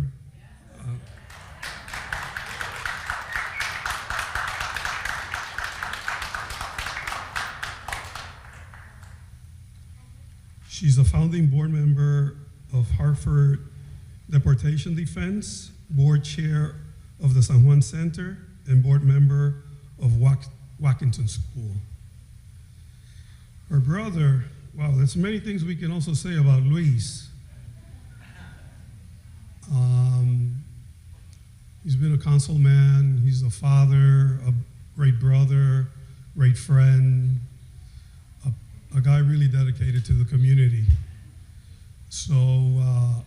She's a founding board member of Hartford Deportation Defense, board chair of the San Juan Center, and board member of Wackington School. Her brother, wow, there's many things we can also say about Luis. He's been a councilman, he's a father, a great brother, great friend, a guy really dedicated to the community. So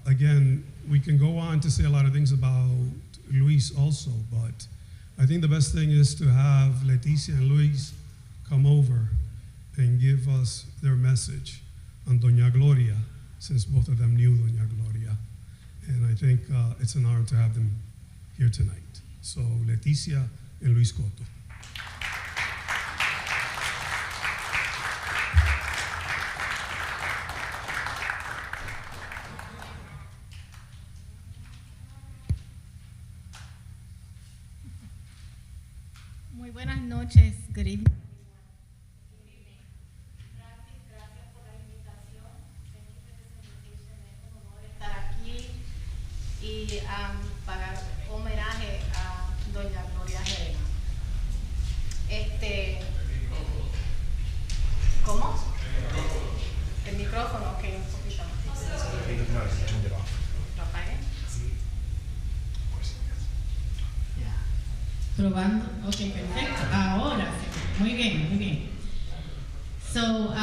again, we can go on to say a lot of things about Luis also, but I think the best thing is to have Leticia and Luis come over and give us their message on Doña Gloria, since both of them knew Doña Gloria. And I think it's an honor to have them here tonight. So Leticia and Luis Cotto.
Muy buenas noches, good evening. Gracias por la invitación. Thank you for this invitation. Es un honor estar aquí y pagar homenaje a Doña Gloria Gerena. ¿Cómo? El micrófono, ok, un poquito más. ¿Lo apagué? Probando, ok, perfecto. Ahora sí, muy bien, muy bien. So,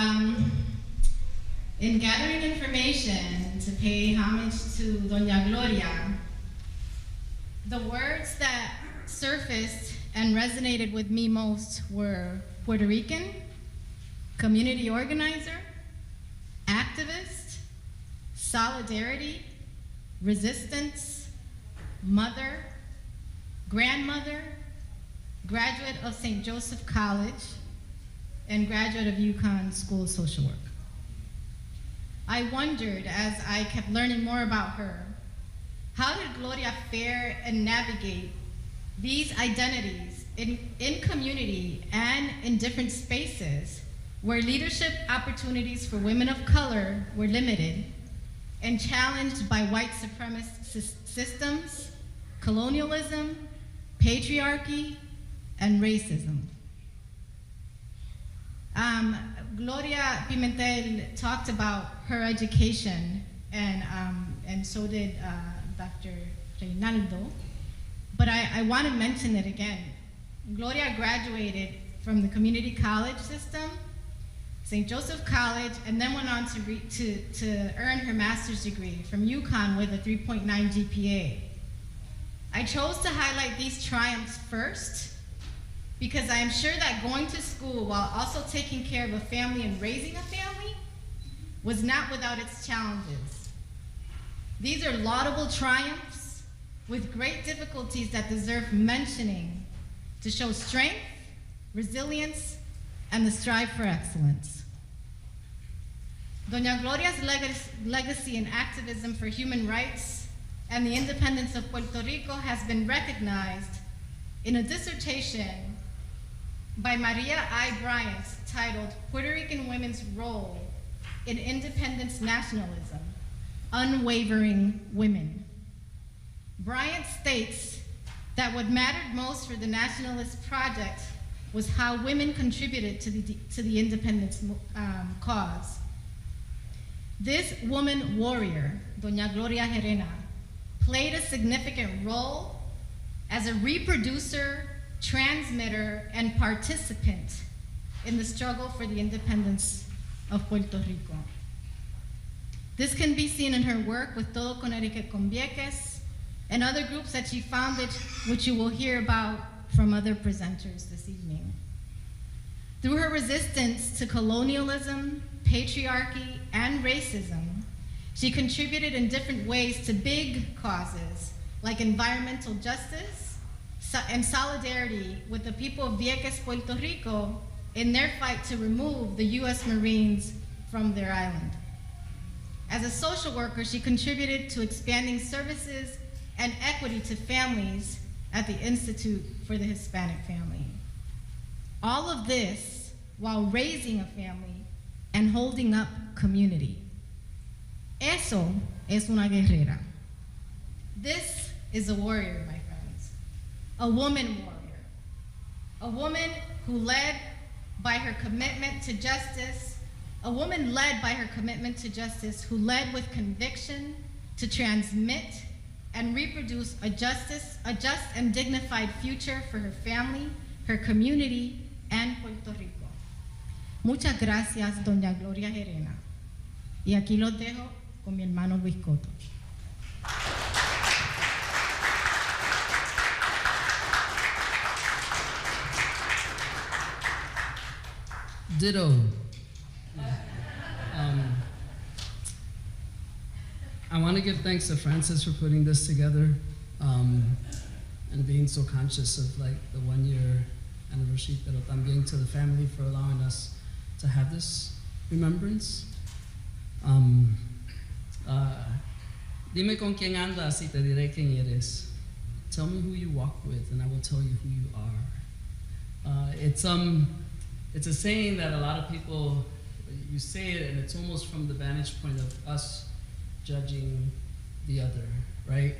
in gathering information to pay homage to Doña Gloria, the words that surfaced and resonated with me most were Puerto Rican, community organizer, activist, solidarity, resistance, mother, grandmother, graduate of St. Joseph College, and graduate of UConn School of Social Work. I wondered, as I kept learning more about her, how did Gloria fare and navigate these identities in community and in different spaces where leadership opportunities for women of color were limited and challenged by white supremacist systems, colonialism, patriarchy, and racism. Gloria Pimentel talked about her education, and so did Dr. Reynaldo, but I want to mention it again. Gloria graduated from the community college system, St. Joseph College, and then went on to earn her master's degree from UConn with a 3.9 GPA. I chose to highlight these triumphs first because I am sure that going to school while also taking care of a family and raising a family was not without its challenges. These are laudable triumphs with great difficulties that deserve mentioning to show strength, resilience, and the strive for excellence. Doña Gloria's legacy in activism for human rights and the independence of Puerto Rico has been recognized in a dissertation by Maria I. Bryant titled Puerto Rican Women's Role in Independence Nationalism, Unwavering Women. Bryant states that what mattered most for the nationalist project was how women contributed to the independence cause. This woman warrior, Doña Gloria Gerena, played a significant role as a reproducer, transmitter, and participant in the struggle for the independence of Puerto Rico. This can be seen in her work with Todo Connecticut con Vieques and other groups that she founded, which you will hear about from other presenters this evening. Through her resistance to colonialism, patriarchy, and racism, she contributed in different ways to big causes like environmental justice and solidarity with the people of Vieques, Puerto Rico, in their fight to remove the US Marines from their island. As a social worker, she contributed to expanding services and equity to families at the Institute for the Hispanic Family. All of this while raising a family and holding up community. Eso es una guerrera. This is a warrior, my friends. A woman warrior. A woman who led by her commitment to justice, A woman led by her commitment to justice, who led with conviction to transmit and reproduce a just and dignified future for her family, her community, and Puerto Rico. Muchas gracias, doña Gloria Gerena. Y aquí los dejo con mi hermano Luis Cotto.
Ditto. I want to give thanks to Francis for putting this together and being so conscious of like the 1 year anniversary, pero también to the family for allowing us to have this remembrance. Dime con quién andas y te diré quién eres. Tell me who you walk with and I will tell you who you are. It's a saying that a lot of people, you say it and it's almost from the vantage point of us judging the other, right?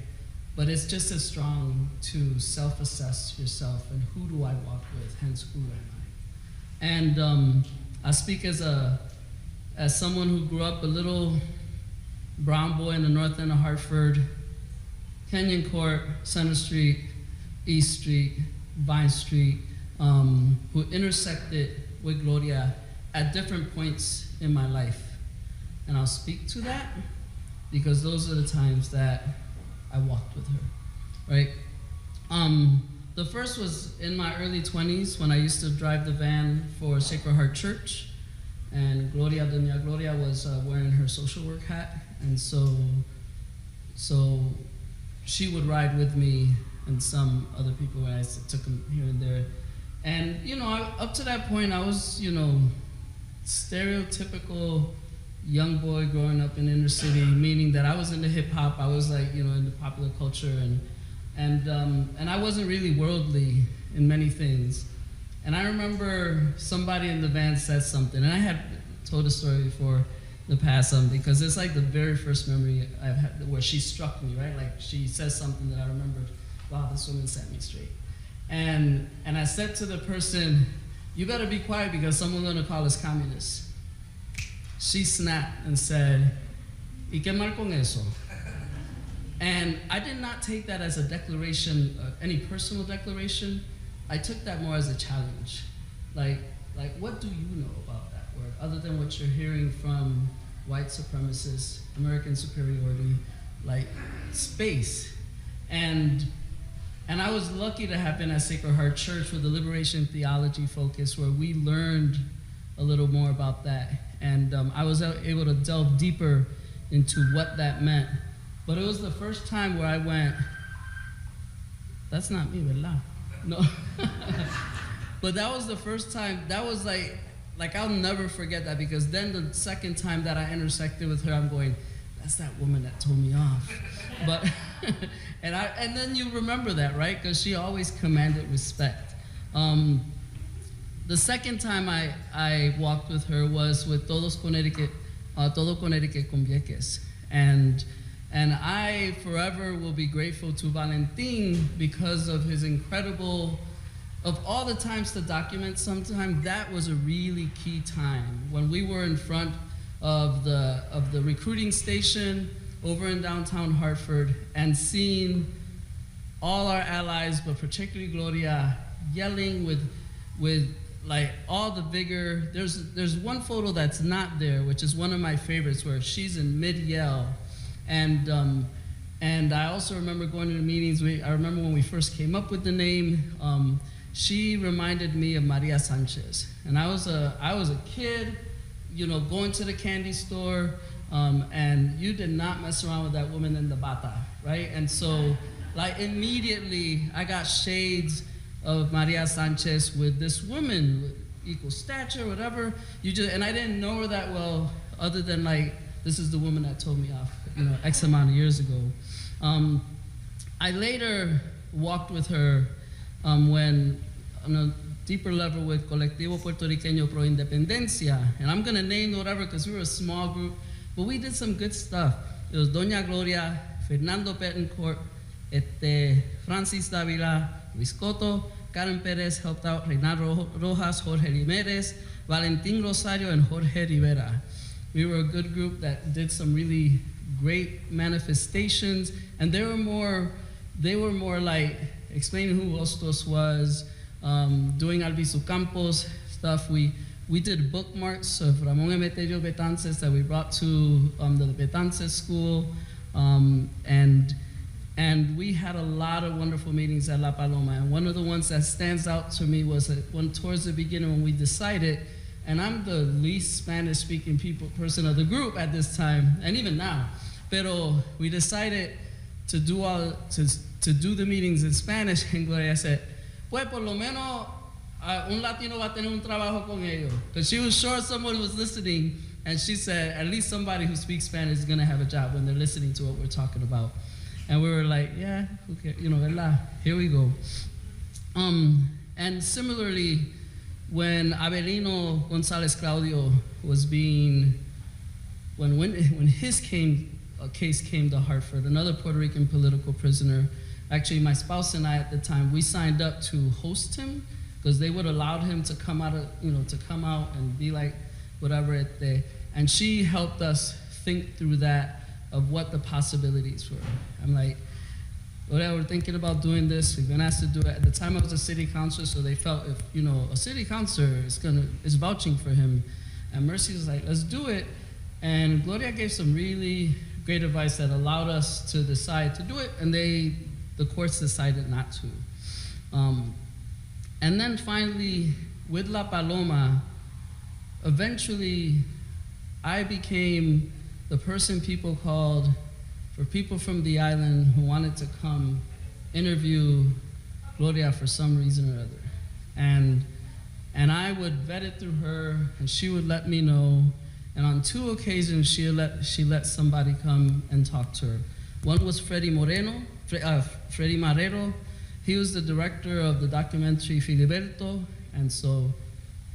But it's just as strong to self-assess yourself and who do I walk with, hence who am I? And I speak as someone who grew up a little brown boy in the north end of Hartford, Kenyon Court, Center Street, East Street, Vine Street, who intersected with Gloria at different points in my life. And I'll speak to that because those are the times that I walked with her, right? The first was in my early 20s when I used to drive the van for Sacred Heart Church, and Doña Gloria was wearing her social work hat, and so she would ride with me and some other people when I took them here and there. And you know, up to that point, I was, you know, stereotypical young boy growing up in inner city, meaning that I was into hip hop, I was like, you know, into popular culture, and I wasn't really worldly in many things. And I remember somebody in the van said something, and I had told a story before in the past, because it's like the very first memory I've had where she struck me, right? Like she says something that I remembered, wow, this woman set me straight. And I said to the person, you better be quiet because someone's gonna call us communists. She snapped and said, ¿Y qué mal con eso? And I did not take that as a declaration, any personal declaration. I took that more as a challenge. Like, what do you know about that word, other than what you're hearing from white supremacists, American superiority, like space? And I was lucky to have been at Sacred Heart Church with the liberation theology focus, where we learned a little more about that. And I was able to delve deeper into what that meant. But it was the first time where I went, that's not me, ¿verdad? No. But that was the first time, that was like I'll never forget that, because then the second time that I intersected with her, I'm going, that's that woman that told me off. But, and then you remember that, right? Because she always commanded respect. The second time I walked with her was with Todo Connecticut con Vieques. And I forever will be grateful to Valentin because of his incredible, of all the times to document sometime, that was a really key time. When we were in front of the recruiting station over in downtown Hartford and seeing all our allies, but particularly Gloria, yelling with like all the vigor. There's one photo that's not there, which is one of my favorites, where she's in mid-yell. And I also remember going to the meetings. I remember when we first came up with the name, she reminded me of Maria Sanchez. And I was a kid, you know, going to the candy store, and you did not mess around with that woman in the bata, right? And so, like, immediately I got shades of Maria Sanchez with this woman with equal stature, whatever. And I didn't know her that well, other than like, this is the woman that told me off, you know, X amount of years ago. I later walked with her when, on a deeper level, with Colectivo Puertorriqueño Pro Independencia. And I'm gonna name whatever because we were a small group, but we did some good stuff. It was Doña Gloria, Fernando Betancourt, Francis Davila, Luis Cotto, Karen Perez helped out, Reinaldo Rojas, Jorge Limeres, Valentin Rosario and Jorge Rivera. We were a good group that did some really great manifestations, and they were more like explaining who Hostos was, doing Albizu Campos stuff. We did bookmarks of Ramon Emeterio Betances that we brought to the Betances school, and we had a lot of wonderful meetings at La Paloma. And one of the ones that stands out to me was one towards the beginning when we decided, and I'm the least Spanish-speaking person of the group at this time, and even now, pero we decided to do the meetings in Spanish, and Gloria said, pues por lo menos un Latino va a tener un trabajo con ellos. Because she was sure someone was listening, and she said, at least somebody who speaks Spanish is gonna have a job when they're listening to what we're talking about. And we were like, yeah, okay, ¿verdad? Here we go. And similarly, when Abelino Gonzalez Claudio was when his case came to Hartford, another Puerto Rican political prisoner, actually my spouse and I at the time, we signed up to host him because they would allow him to come out and be like whatever and she helped us think through that of what the possibilities were. I'm like, well, we're thinking about doing this. We've been asked to do it. At the time I was a city councilor, so they felt if a city councilor is vouching for him, and Mercy was like, let's do it. And Gloria gave some really great advice that allowed us to decide to do it, and the courts decided not to. And then finally, with La Paloma, eventually I became the person people called for people from the island who wanted to come interview Gloria for some reason or other. And I would vet it through her, and she would let me know. And on 2 occasions, she let somebody come and talk to her. One was Freddie Marrero. He was the director of the documentary Filiberto, and so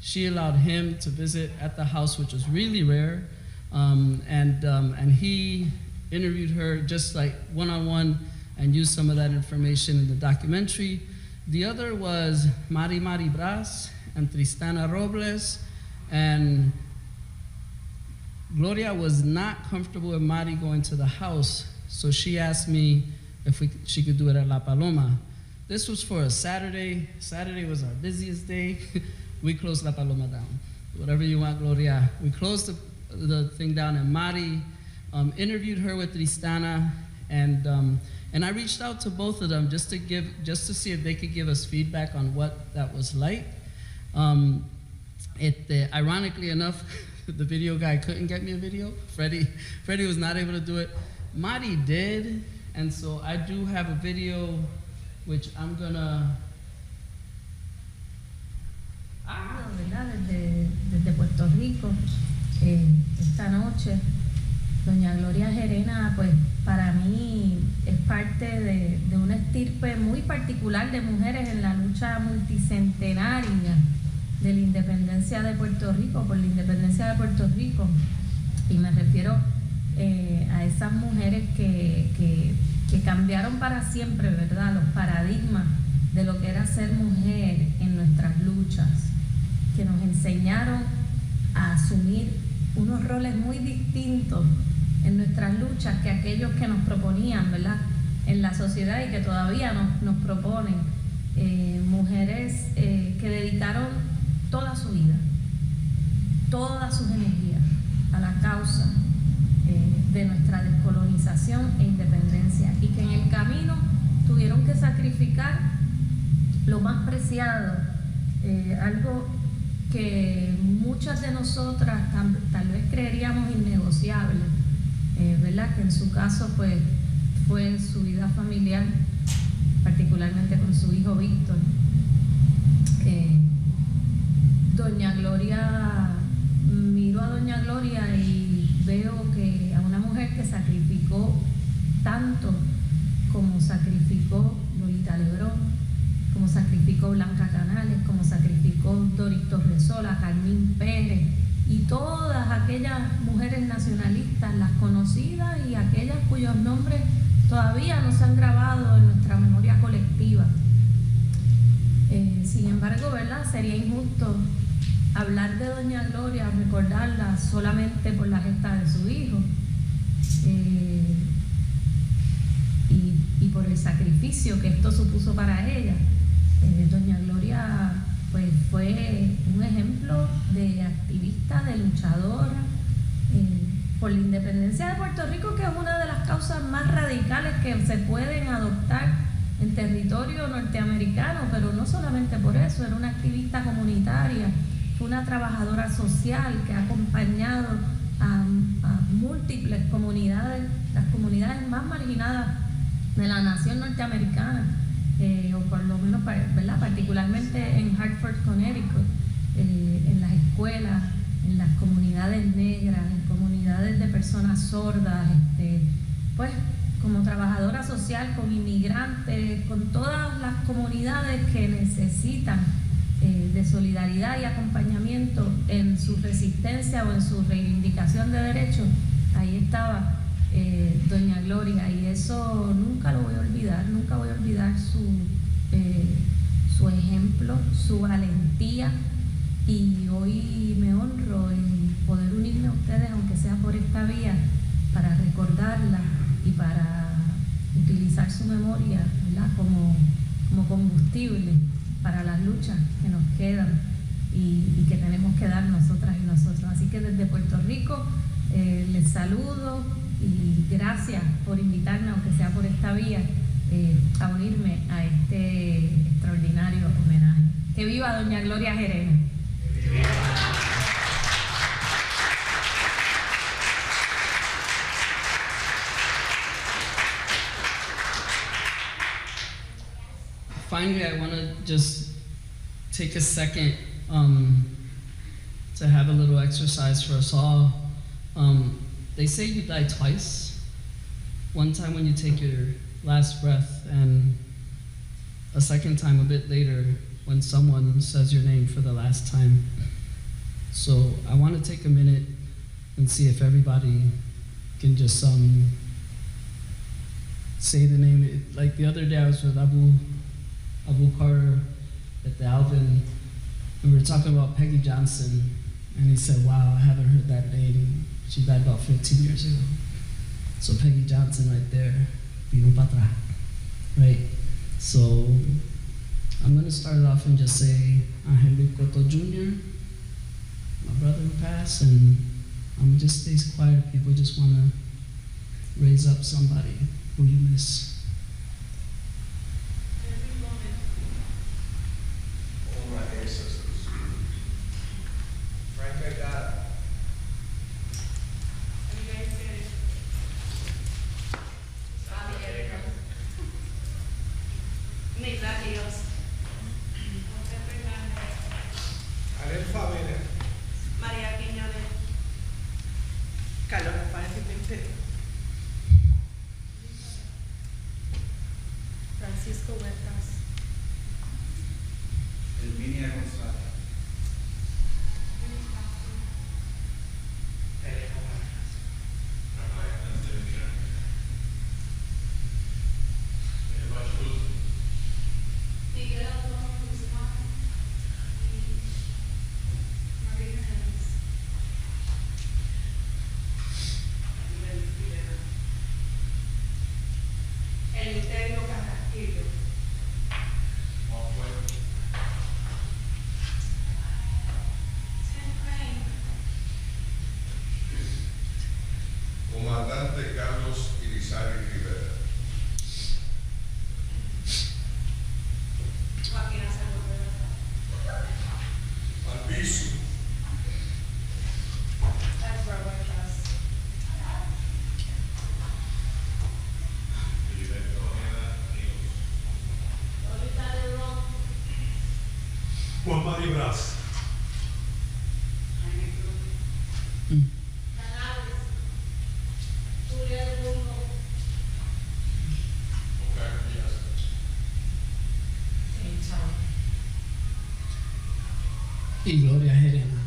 she allowed him to visit at the house, which was really rare. And he interviewed her just like one-on-one and used some of that information in the documentary. The other was Mari Bras and Tristana Robles, and Gloria was not comfortable with Mari going to the house, so she asked me if she could do it at La Paloma. This was for a Saturday. Saturday was our busiest day. We closed La Paloma down. Whatever you want, Gloria. We closed the thing down, and Mari interviewed her with Tristana, and I reached out to both of them just to see if they could give us feedback on what that was like. Ironically enough, the video guy couldn't get me a video. Freddie was not able to do it. Mari did, and so I do have a video, which I'm gonna.
Desde Puerto Rico, esta noche, doña Gloria Gerena, pues para mí es parte de una estirpe muy particular de mujeres en la lucha multicentenaria de la independencia de Puerto Rico, por la independencia de Puerto Rico. Y me refiero a esas mujeres que cambiaron para siempre, ¿verdad?, los paradigmas de lo que era ser mujer en nuestras luchas, que nos enseñaron a asumir unos roles muy distintos en nuestras luchas que aquellos que nos proponían, ¿verdad?, en la sociedad y que todavía nos proponen. Mujeres que dedicaron toda su vida, todas sus energías a la causa de nuestra descolonización e independencia, y que en el camino tuvieron que sacrificar lo más preciado, algo que muchas de nosotras tal vez creeríamos innegociable, ¿verdad?, que en su caso pues fue su vida familiar, particularmente con su hijo Víctor. Doña Gloria, miro a doña Gloria y veo que a una mujer que sacrificó tanto como sacrificó Lolita Lebrón, como sacrificó Blanca Canales, como sacrificó Doris Torresola, Carmín Pérez y todas aquellas mujeres nacionalistas, las conocidas y aquellas cuyos nombres todavía no se han grabado en nuestra memoria colectiva. Sin embargo, ¿verdad?, sería injusto hablar de doña Gloria, recordarla solamente por la gesta de su hijo y por el sacrificio que esto supuso para ella. Doña Gloria pues fue un ejemplo de activista, de luchadora por la independencia de Puerto Rico, que es una de las causas más radicales que se pueden adoptar en territorio norteamericano, pero no solamente por eso, era una activista comunitaria, fue una trabajadora social que ha acompañado a múltiples comunidades, las comunidades más marginadas de la nación norteamericana, o por lo menos, ¿verdad?, particularmente en Hartford, Connecticut, en las escuelas, en las comunidades negras, en comunidades de personas sordas, pues como trabajadora social, con inmigrantes, con todas las comunidades que necesitan de solidaridad y acompañamiento en su resistencia o en su reivindicación de derechos. Ahí estaba doña Gloria, y eso nunca lo voy a olvidar, nunca voy a olvidar su ejemplo, su valentía, y hoy me honro en poder unirme a ustedes, aunque sea por esta vía, para recordarla y para utilizar su memoria, ¿verdad?, como combustible para las luchas que nos quedan y que tenemos que dar nosotras y nosotros. Así que desde Puerto Rico les saludo y gracias por invitarme, aunque sea por esta vía, a unirme a este extraordinario homenaje. ¡Que viva doña Gloria Gerena!
Finally, I want to just take a second to have a little exercise for us all. They say you die twice. One time when you take your last breath, and a second time a bit later when someone says your name for the last time. So I want to take a minute and see if everybody can just say the name. Like the other day I was with Abu Carter at the Alvin, and we were talking about Peggy Johnson, and he said, wow, I haven't heard that name. She died about 15 years ago. So Peggy Johnson right there, vino para atrás, right? So I'm gonna start it off and just say, Angel Cotto Jr., my brother who passed, and I'm gonna just stay quiet. People just wanna raise up somebody who you miss.
All my ancestors. Frank Agata.
María Quiñones. Carlos Francisco Huertas.
Elvinia González. Comandante Carlos Irizarry Rivera. Albizu. Juan María Braz.
Y Gloria Gerena.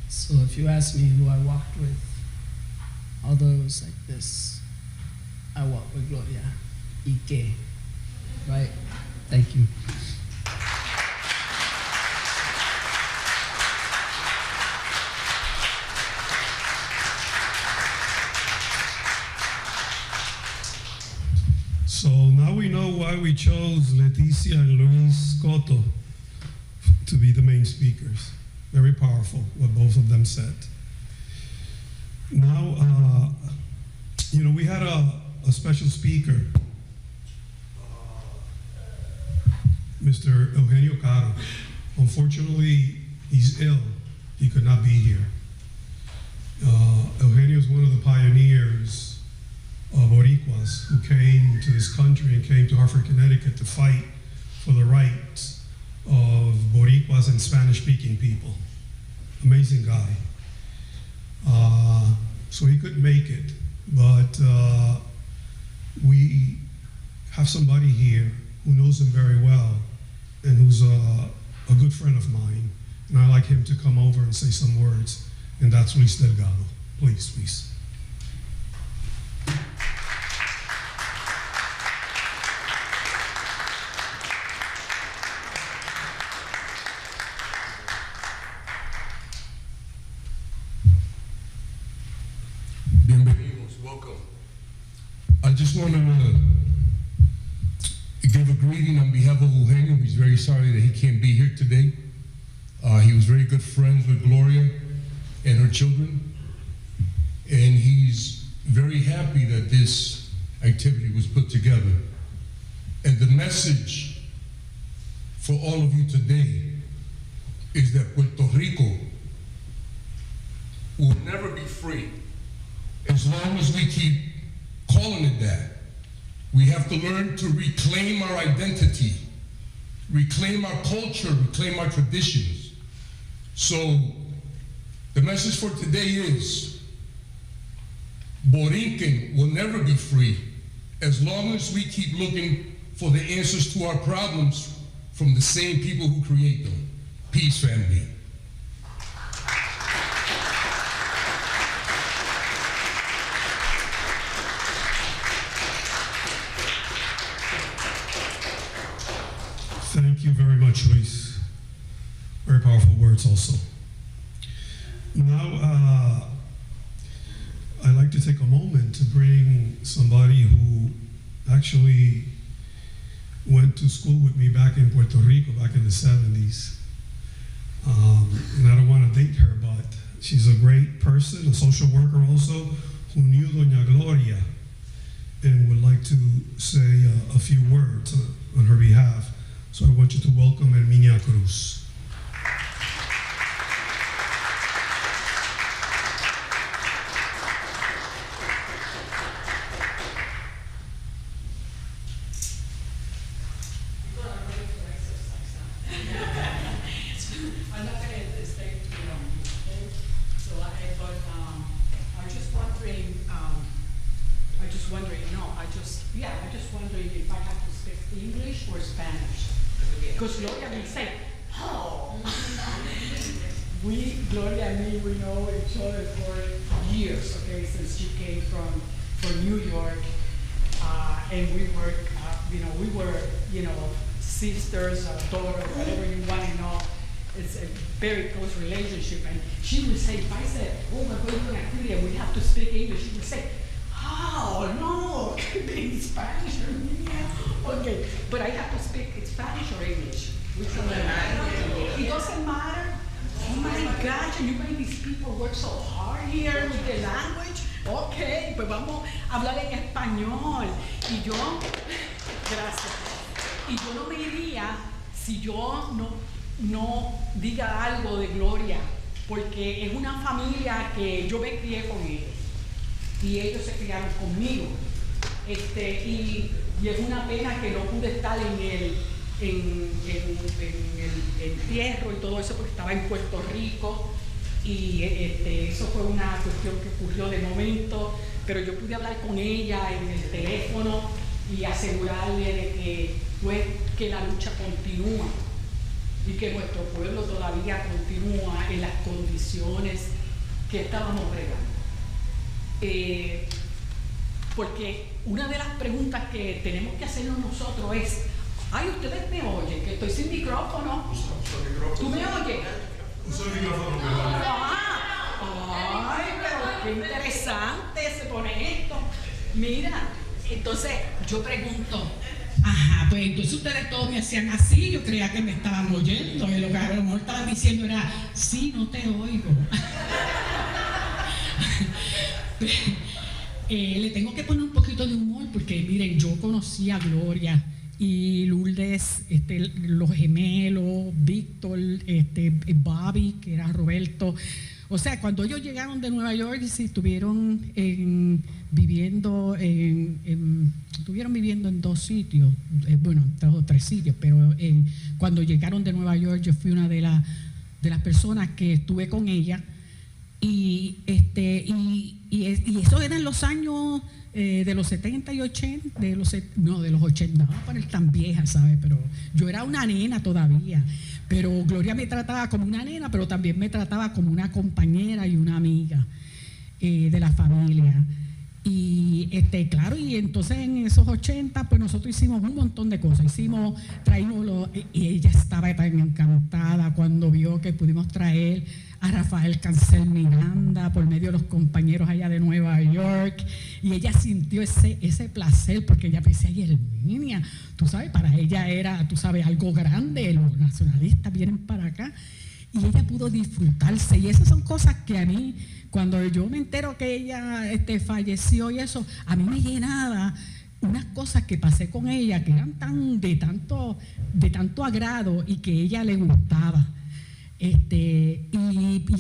So if you ask me who I walked with, although it was like this, I walked with Gloria. Y que, right? Thank you.
So now we know why we chose Leticia and Luis Cotto to be the main speakers. Very powerful, what both of them said. Now, we had a special speaker, Mr. Eugenio Cotto. Unfortunately, he's ill. He could not be here. Eugenio is one of the pioneers of Boricuas who came to this country and came to Hartford, Connecticut to fight for the rights of Boricuas and Spanish-speaking people. Amazing guy. So he couldn't make it, but we have somebody here who knows him very well and who's a good friend of mine, and I'd like him to come over and say some words, and that's Luis Delgado. Please, Luis.
Bienvenidos, welcome. I just want to give a greeting on behalf of Eugenio. He's very sorry that he can't be here today. He was very good friends with Gloria and her children, and he's very happy that this activity was put together. And the message for all of you today is that Puerto Rico will never be free as long as we keep calling it that. We have to learn to reclaim our identity, reclaim our culture, reclaim our traditions. So the message for today is Borinquen will never be free as long as we keep looking for the answers to our problems from the same people who create them. Peace, family.
Thank you very much, Luis. Very powerful words also. Now, I'd like to take a moment to bring somebody who actually went to school with me back in Puerto Rico back in the 70s. And I don't want to date her, but she's a great person, a social worker also, who knew Doña Gloria and would like to say a few words on her behalf. So I want you to welcome Herminia Cruz.
I'm not going to stay too long, okay? So I'm just wondering, I'm just wondering if I have to speak English or Spanish. Because Gloria will say, oh. Gloria and me, we know each other for years, okay, since she came from New York. And we were, sisters, daughters, whatever you want to know. It's a very close relationship. And she would say, if I said, oh, we're going to an activity and we have to speak English, she would say, oh, no, it could be in Spanish or yeah. Okay, but I have to speak Spanish or English. Which one? It doesn't matter. Oh my gosh, and you make these people work so hard here with the language. Okay, pues vamos a hablar en español. Y yo, gracias. Y yo no me iría si yo no diga algo de Gloria, porque es una familia que yo me crié con ellos y ellos se criaron conmigo. Y es una pena que no pude estar en el entierro y todo eso porque estaba en Puerto Rico y eso fue una cuestión que ocurrió de momento, pero yo pude hablar con ella en el teléfono y asegurarle de que la lucha continúa y que nuestro pueblo todavía continúa en las condiciones que estábamos bregando. Porque una de las preguntas que tenemos que hacernos nosotros es, ay, ustedes me oyen, que estoy sin micrófono. ¿Tú me oyes?
Usa el micrófono.
Ay, pero qué interesante se pone esto. Mira,
Entonces yo pregunto, ajá, pues entonces ustedes todos me hacían así, yo creía que me estaban oyendo, y lo que a lo mejor estaban diciendo era, sí, no te oigo. Le tengo que poner un poquito de humor porque miren, yo conocí a Gloria y Lourdes, los gemelos, Víctor, Bobby, que era Roberto. O sea, cuando ellos llegaron de Nueva York, sí, estuvieron viviendo en 2 sitios, bueno, 2 o 3 sitios, pero cuando llegaron de Nueva York, yo fui una de las personas que estuve con ella. Y eso eran los años de los 70 y 80, de los 80, no vamos a poner tan vieja, ¿sabes? Pero yo era una nena todavía. Pero Gloria me trataba como una nena, pero también me trataba como una compañera y una amiga de la familia. Y claro, y entonces en esos 80, pues nosotros hicimos un montón de cosas. Y ella estaba tan encantada cuando vio que pudimos traer a Rafael Cancel Miranda por medio de los compañeros allá de Nueva York. Y ella sintió ese placer porque ella me decía, ay, Herminia, tú sabes, para ella era, tú sabes, algo grande, los nacionalistas vienen para acá. Y ella pudo disfrutarse. Y esas son cosas que a mí, cuando yo me entero que ella falleció y eso, a mí me llenaba unas cosas que pasé con ella que eran de tanto agrado y que a ella le gustaba. Y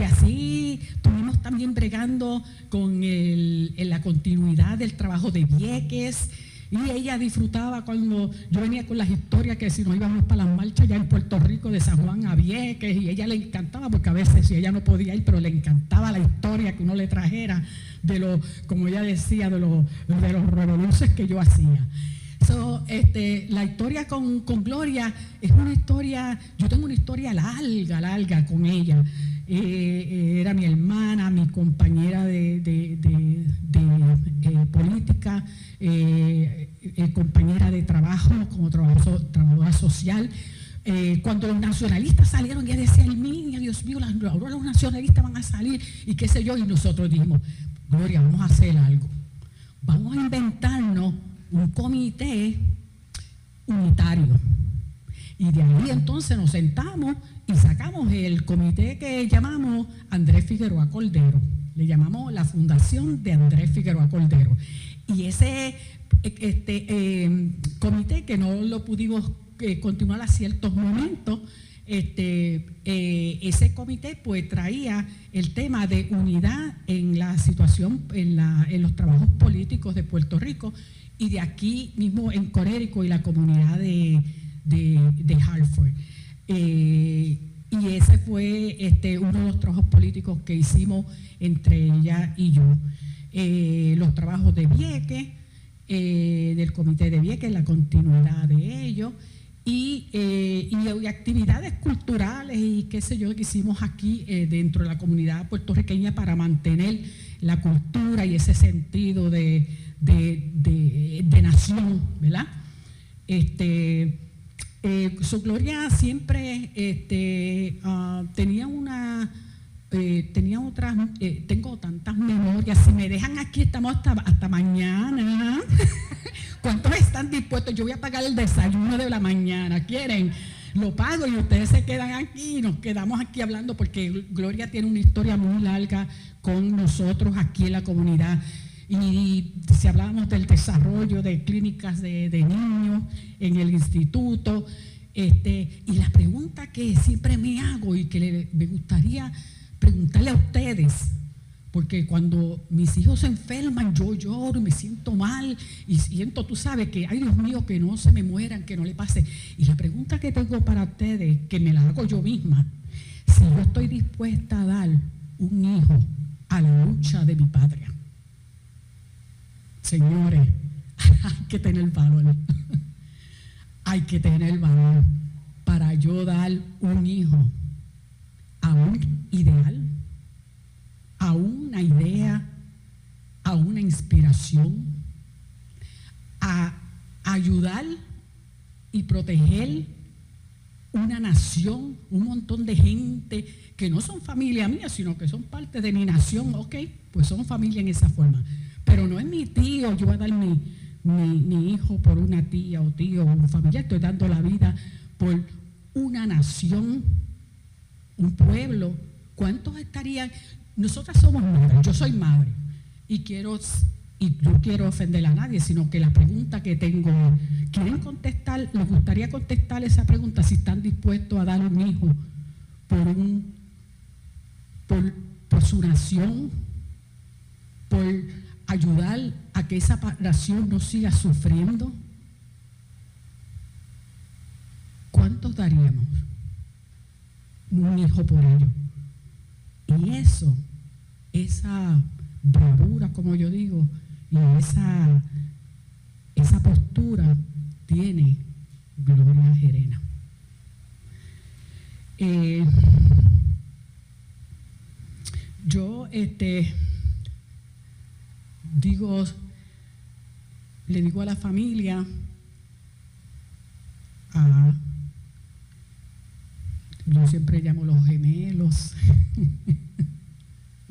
así estuvimos también bregando con la continuidad del trabajo de Vieques. Y ella disfrutaba cuando yo venía con las historias que si nos íbamos para las marchas ya en Puerto Rico de San Juan a Vieques, y ella le encantaba porque a veces si ella no podía ir, pero le encantaba la historia que uno le trajera como ella decía, de los revoluciones que yo hacía. La historia con Gloria es una historia, yo tengo una historia larga con ella. Era mi hermana, mi compañera de política, compañera de trabajo, como trabajadora social. Cuando los nacionalistas salieron, ella decía, Herminia, Dios mío, ahora los nacionalistas van a salir, y qué sé yo, y nosotros dijimos, Gloria, vamos a hacer algo. Vamos a inventarnos un comité unitario. Y de ahí entonces nos sentamos y sacamos el comité que llamamos Andrés Figueroa Cordero. Le llamamos la Fundación de Andrés Figueroa Cordero. Y ese comité, que no lo pudimos continuar a ciertos momentos, ese comité pues traía el tema de unidad en la situación, en los trabajos políticos de Puerto Rico, y de aquí mismo en Connecticut y la comunidad de Hartford. Y ese fue uno de los trabajos políticos que hicimos entre ella y yo. Los trabajos de Vieques, del comité de Vieques, la continuidad de ellos, y actividades culturales y qué sé yo que hicimos aquí dentro de la comunidad puertorriqueña para mantener la cultura y ese sentido de nación, ¿verdad? Gloria siempre tenía otras, tengo tantas memorias, si me dejan aquí estamos hasta mañana. ¿Cuántos están dispuestos? Yo voy a pagar el desayuno de la mañana, ¿quieren? Lo pago y ustedes se quedan aquí y nos quedamos aquí hablando, porque Gloria tiene una historia muy larga con nosotros aquí en la comunidad. Y si hablábamos del desarrollo de clínicas de niños en el instituto, y la pregunta que siempre me hago y que me gustaría preguntarle a ustedes, porque cuando mis hijos se enferman yo lloro y me siento mal y siento, tú sabes, que ay Dios mío, que no se me mueran, que no le pase. Y la pregunta que tengo para ustedes, que me la hago yo misma, si yo estoy dispuesta a dar un hijo a la lucha de mi patria. Señores, hay que tener valor. Hay que tener valor para yo dar un hijo a un ideal, a una idea, a una inspiración, a ayudar y proteger una nación, un montón de gente que no son familia mía, sino que son parte de mi nación. Ok, pues son familia en esa forma. Pero no es mi tío, yo voy a dar ni hijo por una tía o tío o un familiar, estoy dando la vida por una nación, un pueblo. ¿Cuántos estarían? Nosotras somos madres, yo soy madre y no quiero ofender a nadie, sino que la pregunta que tengo, ¿quieren contestar? ¿Les gustaría contestar esa pregunta si están dispuestos a dar un hijo por su nación, por ayudar a que esa nación no siga sufriendo? ¿Cuántos daríamos un hijo por ello? Y eso, esa bravura, como yo digo, y esa postura tiene Gloria Gerena. Yo le digo a la familia, yo siempre llamo los gemelos,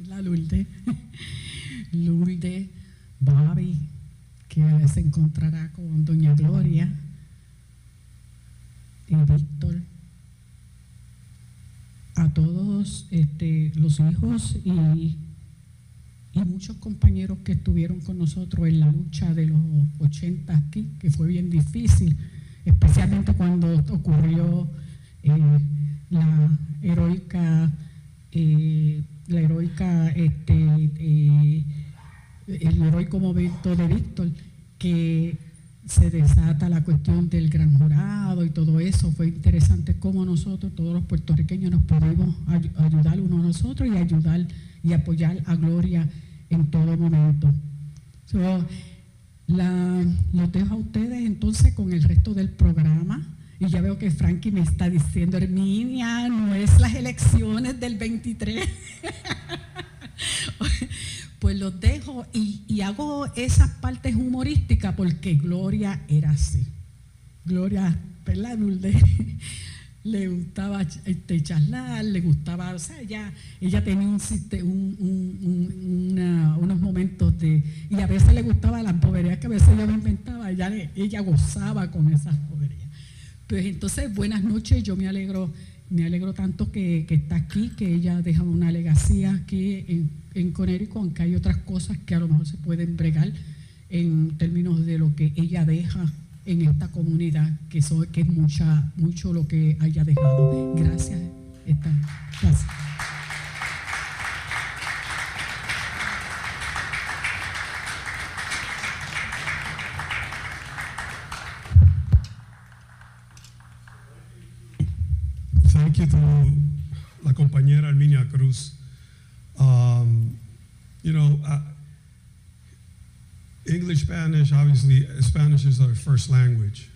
la Lourdes, Babi, que se encontrará con doña Gloria, y Víctor, a todos los hijos y muchos compañeros que estuvieron con nosotros en la lucha de los 80 aquí, que fue bien difícil, especialmente cuando ocurrió el heroico momento de Víctor, que se desata la cuestión del gran jurado y todo eso. Fue interesante cómo nosotros, todos los puertorriqueños, nos pudimos ayudar unos a nosotros y ayudar y apoyar a Gloria en todo momento. Los dejo a ustedes entonces con el resto del programa. Y ya veo que Frankie me está diciendo, Herminia, no es las elecciones del 23. Pues los dejo y hago esas partes humorísticas porque Gloria era así. Gloria, ¿verdad, Lourdes? Le gustaba charlar, le gustaba, o sea, ella tenía unos momentos y a veces le gustaban las boberías que a veces yo me inventaba, ella gozaba con esas boberías. Pues entonces, buenas noches, yo me alegro tanto que está aquí, que ella deja una legacía aquí en Connecticut, aunque hay otras cosas que a lo mejor se pueden bregar en términos de lo que ella deja en esta comunidad, que es mucho lo que haya dejado. Gracias. Gracias.
Thank you to la compañera Herminia Cruz. English, Spanish, obviously, Spanish is our first language.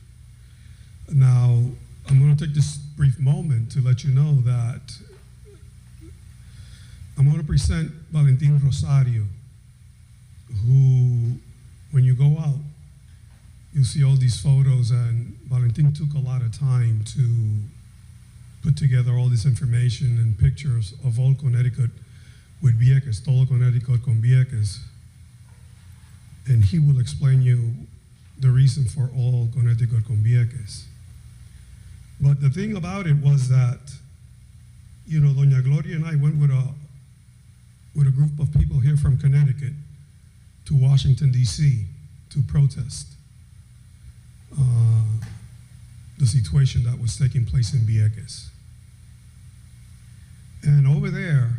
Now, I'm going to take this brief moment to let you know that I'm going to present Valentin Rosario, who, when you go out, you'll see all these photos, and Valentin took a lot of time to put together all this information and pictures of all Connecticut with Vieques, todo Connecticut con Vieques. And he will explain you the reason for all Connecticut con Vieques. But the thing about it was that, Doña Gloria and I went with a group of people here from Connecticut to Washington, D.C. to protest the situation that was taking place in Vieques. And over there,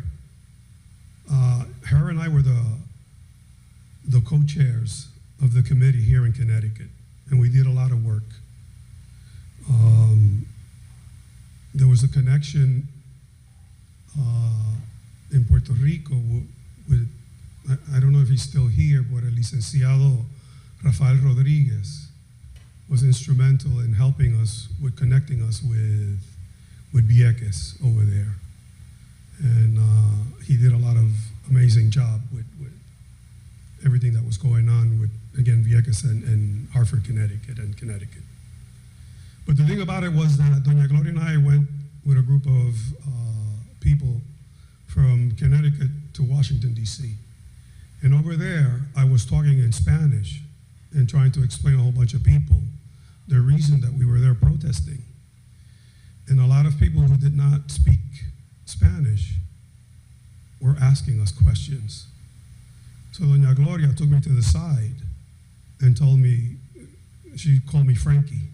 her and I were the co-chairs of the committee here in Connecticut, and we did a lot of work. There was a connection in Puerto Rico with, I don't know if he's still here, but el licenciado Rafael Rodriguez was instrumental in helping us, with connecting us with Vieques over there. And he did a lot of amazing job with everything that was going on with, again, Vieques and Hartford, Connecticut, and Connecticut. But the thing about it was that Doña Gloria and I went with a group of people from Connecticut to Washington, D.C. And over there, I was talking in Spanish and trying to explain a whole bunch of people the reason that we were there protesting. And a lot of people who did not speak Spanish were asking us questions. So Doña Gloria took me to the side and told me, she called me Frankie,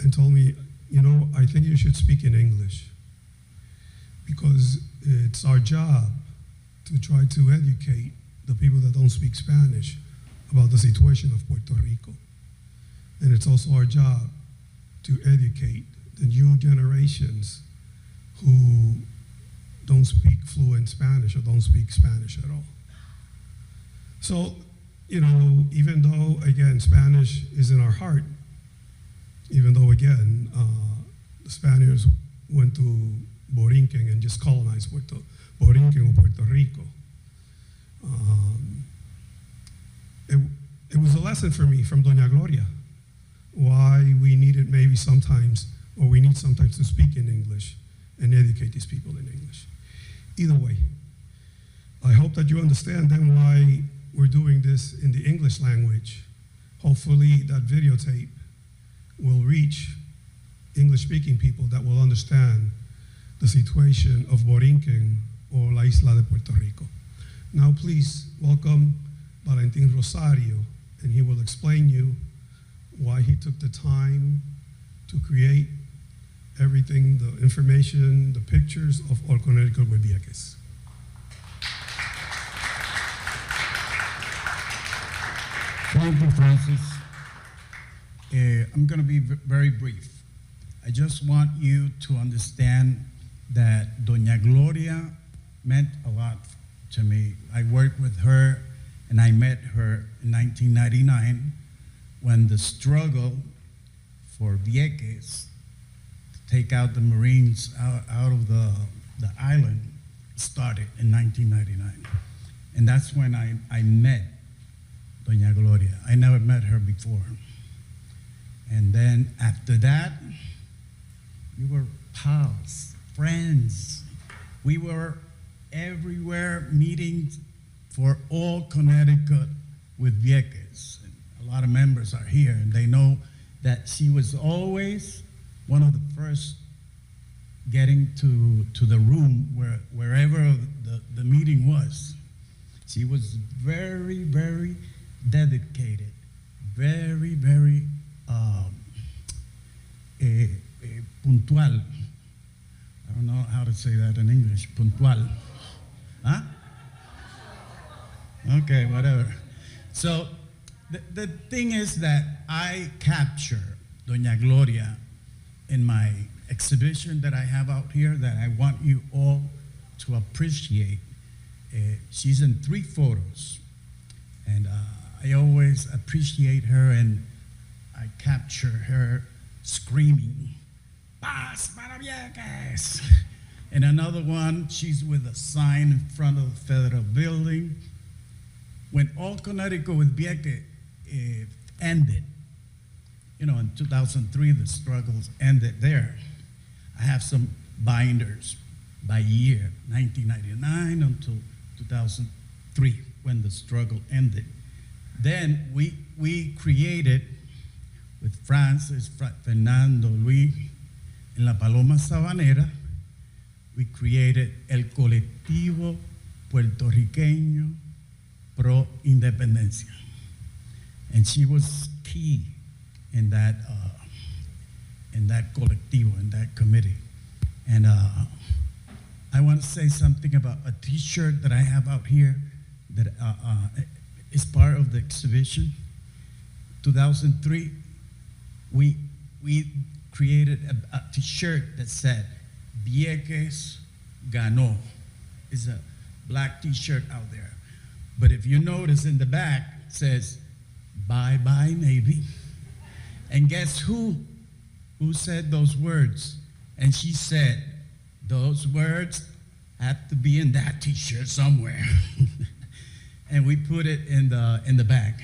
and told me, you know, I think you should speak in English because it's our job to try to educate the people that don't speak Spanish about the situation of Puerto Rico. And it's also our job to educate the new generations who don't speak fluent Spanish or don't speak Spanish at all. So, you know, even though, again, Spanish is in our heart, even though, again, the Spaniards went to Borinquen and just colonized Borinquen or Puerto Rico. It was a lesson for me from Doña Gloria, why we needed maybe sometimes, or we need sometimes to speak in English and educate these people in English. Either way, I hope that you understand then why we're doing this in the English language. Hopefully that videotape will reach English-speaking people that will understand the situation of Borinquen or La Isla de Puerto Rico. Now please welcome Valentin Rosario, and he will explain you why he took the time to create everything, the information, the pictures of All Connecticut with Vieques.
Thank you, Francis. I'm going to be very brief. I just want you to understand that Doña Gloria meant a lot to me. I worked with her and I met her in 1999 when the struggle for Vieques to take out the Marines out of the island started in 1999. And that's when I met Doña Gloria. I never met her before. And then after that, we were pals, friends. We were everywhere meeting for All Connecticut with Vieques. And a lot of members are here, and they know that she was always one of the first getting to the room wherever the meeting was. She was very, very dedicated, very, very puntual. I don't know how to say that in English. Puntual. Huh? Okay, whatever. So the thing is that I capture Doña Gloria in my exhibition that I have out here that I want you all to appreciate. She's in 3 photos, and I always appreciate her, and I capture her screaming, "Paz para Vieques!" And another one, she's with a sign in front of the federal building. When All Connecticut with Vieques ended, you know, in 2003, the struggles ended there. I have some binders by year, 1999 until 2003, when the struggle ended. Then we created, with Francis, Fernando, Luis, en La Paloma Sabanera, we created el colectivo puertorriqueño pro independencia. And she was key in that colectivo, in that committee. And I want to say something about a t-shirt that I have out here that is part of the exhibition. 2003, we created a t-shirt that said, Vieques ganó. It's a black t-shirt out there. But if you notice in the back, it says, bye bye Navy. And guess who said those words? And she said, those words have to be in that t-shirt somewhere. And we put it in the back.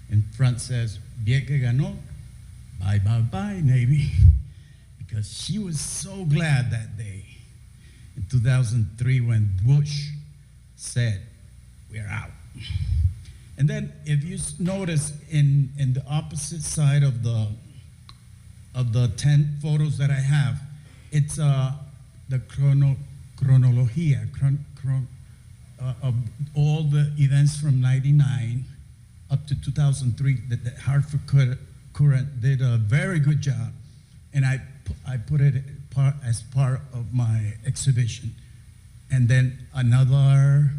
In front says, Vieques ganó, bye bye bye Navy. Because she was so glad that day in 2003 when Bush said, we're out. And then if you notice in the opposite side of the 10 photos that I have, it's the chronologia of all the events from 99 up to 2003 that the Hartford Courant did a very good job. And I put it as part of my exhibition. And then another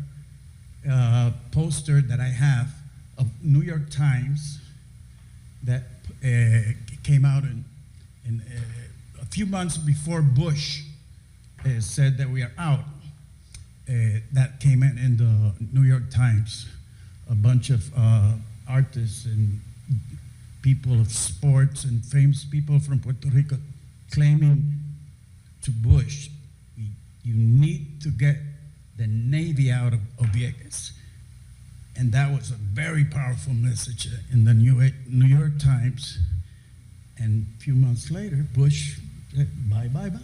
poster that I have of New York Times that came out in a few months before Bush said that we are out. That came in the New York Times. A bunch of artists and people of sports and famous people from Puerto Rico claiming to Bush, you need to get the Navy out of Vieques. And that was a very powerful message in the New York Times. And a few months later, Bush said, bye, bye, bye.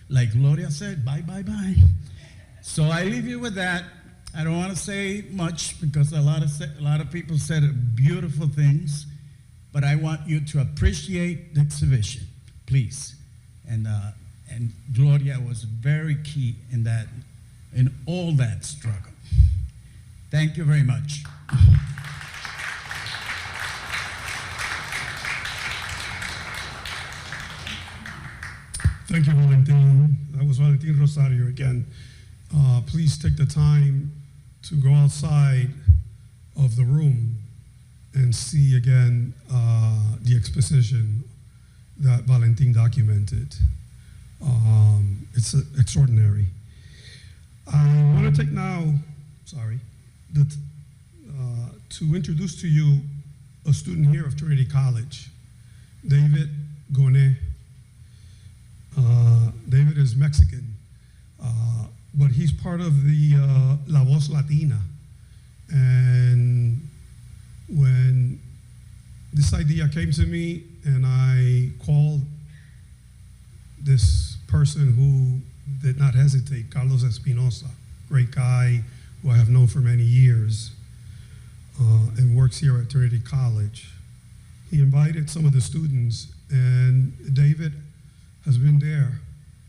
Like Gloria said, bye, bye, bye. So I leave you with that. I don't want to say much because a lot of people said beautiful things, but I want you to appreciate the exhibition, please. And Gloria was very key in that, in all that struggle. Thank you very much.
Thank you, Valentin. That was Valentin Rosario again. Please take the time to go outside of the room and see again the exposition that Valentin documented. It's extraordinary. I want to take now, to introduce to you a student here of Trinity College, David Gone. David is Mexican, but he's part of the La Voz Latina. And when this idea came to me and I called this person who did not hesitate, Carlos Espinosa, great guy who I have known for many years and works here at Trinity College. He invited some of the students, and David has been there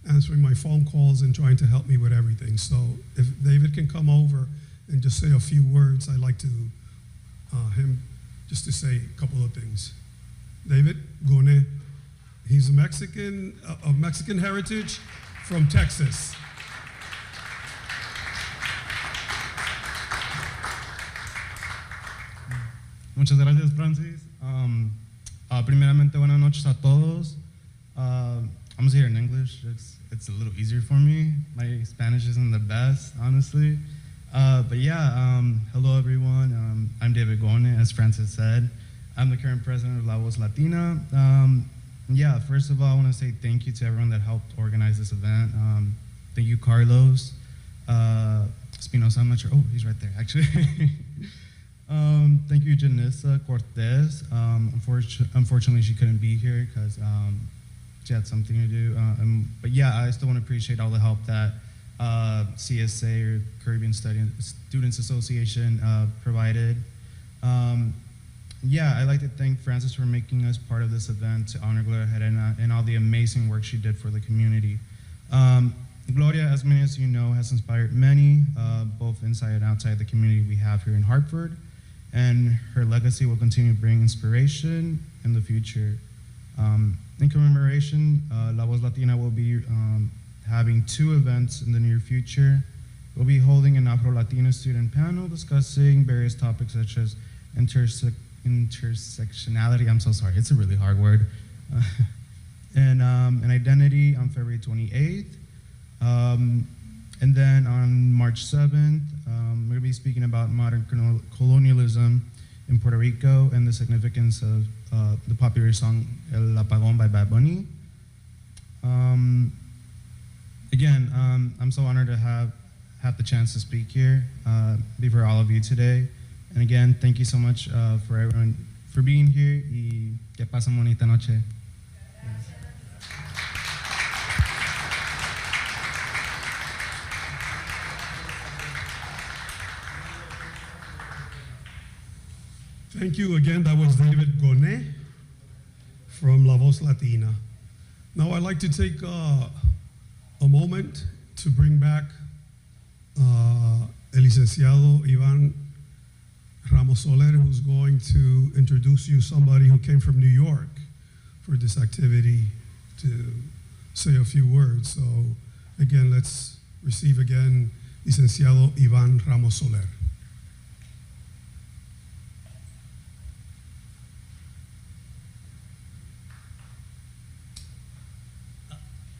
answering my phone calls and trying to help me with everything. So if David can come over and just say a few words, I'd like to him just to say a couple of things. David Gone, he's a Mexican, of Mexican heritage from Texas.
Muchas gracias, Francis. Primeramente, buenas noches a todos. I'm gonna say it in English. It's a little easier for me. My Spanish isn't the best, honestly. But yeah, hello everyone. I'm David Gone, as Francis said. I'm the current president of La Voz Latina. Yeah, first of all, I want to say thank you to everyone that helped organize this event. Thank you, Carlos. Espinosa, I'm not sure. Oh, he's right there, actually. Thank you, Janissa Cortez. Unfortunately, she couldn't be here because she had something to do. But yeah, I still want to appreciate all the help that CSA, or Caribbean Students Association, provided. Yeah, I'd like to thank Francis for making us part of this event to honor Gloria Gerena and all the amazing work she did for the community. Gloria, as many as you know, has inspired many, both inside and outside the community we have here in Hartford, and her legacy will continue to bring inspiration in the future. In commemoration, La Voz Latina will be having 2 events in the near future. We'll be holding an Afro-Latino student panel discussing various topics such as intersectionality, I'm so sorry, it's a really hard word, and identity on February 28th. And then on March 7th, we're going to be speaking about modern colonialism in Puerto Rico and the significance of the popular song El Apagón by Bad Bunny. Again, I'm so honored to have the chance to speak here before all of you today. And again, thank you so much for everyone for being here, y que pasen bonita noche.
Thank you again. That was David Gonet from La Voz Latina. Now I'd like to take a moment to bring back el licenciado Iván Ramos Soler, who's going to introduce you somebody who came from New York for this activity to say a few words. So again, let's receive again licenciado Iván Ramos Soler.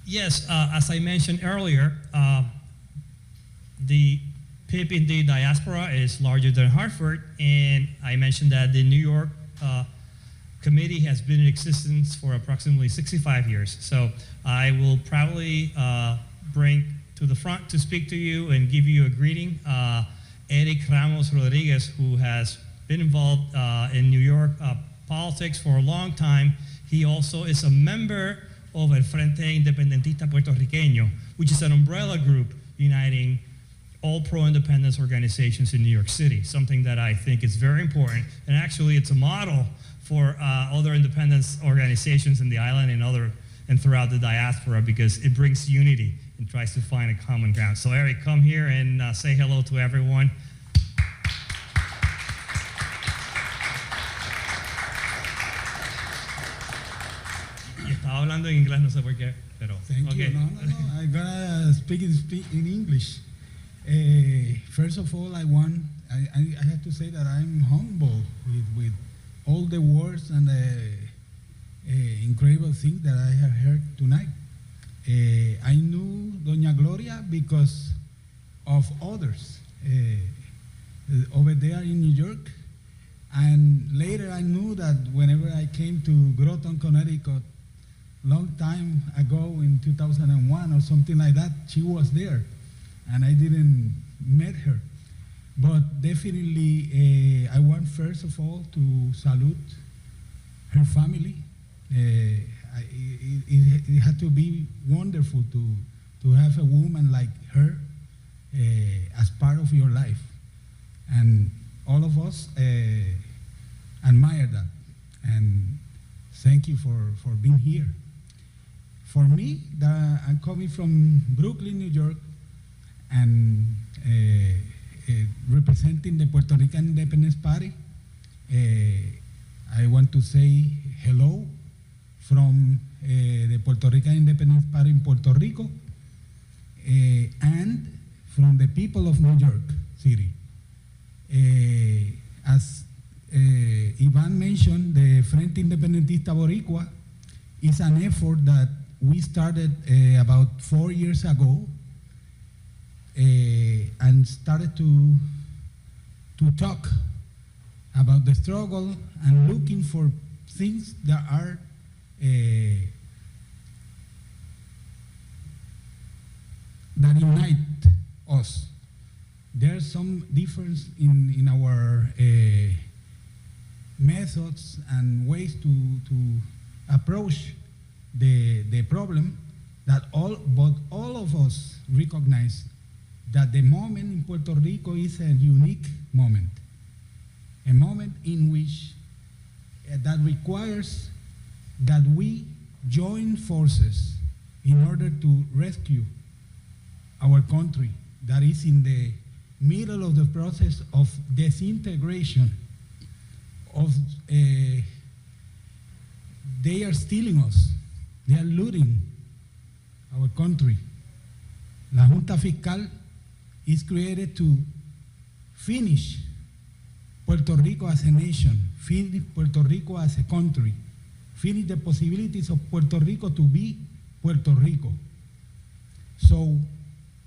Yes, as I mentioned earlier, the PIP in the diaspora is larger than Hartford, and I mentioned that the New York committee has been in existence for approximately 65 years. So I will proudly bring to the front to speak to you and give you a greeting, Eric Ramos Rodriguez, who has been involved in New York politics for a long time. He also is a member of El Frente Independentista Puertorriqueño, which is an umbrella group uniting all pro-independence organizations in New York City, something that I think is very important. And actually, it's a model for other independence organizations in the island and throughout the diaspora, because it brings unity and tries to find a common ground. So Eric, come here and say hello to everyone. Estaba hablando en inglés, no sé por qué, pero
Thank
okay.
you. No. I'm gonna speak in English. First of all, I have to say that I'm humble with all the words and the incredible things that I have heard tonight. I knew Doña Gloria because of others over there in New York, and later I knew that whenever I came to Groton, Connecticut, long time ago in 2001 or something like that, she was there, and I didn't met her. But definitely, I want first of all to salute her family. It had to be wonderful to have a woman like her as part of your life, and all of us admire that. And thank you for being here. For me, I'm coming from Brooklyn, New York, and representing the Puerto Rican Independence Party. I want to say hello from the Puerto Rican Independence Party in Puerto Rico and from the people of New York City. As Ivan mentioned, the Frente Independentista Boricua is an effort that we started about 4 years ago and started to talk about the struggle and looking for things that are that unite us. There's some difference in our methods and ways to approach the problem, but all of us recognize that the moment in Puerto Rico is a unique moment, a moment in which that requires that we join forces in order to rescue our country that is in the middle of the process of disintegration. They are stealing us. They are looting our country. La Junta Fiscal is created to finish Puerto Rico as a nation, finish Puerto Rico as a country, finish the possibilities of Puerto Rico to be Puerto Rico. So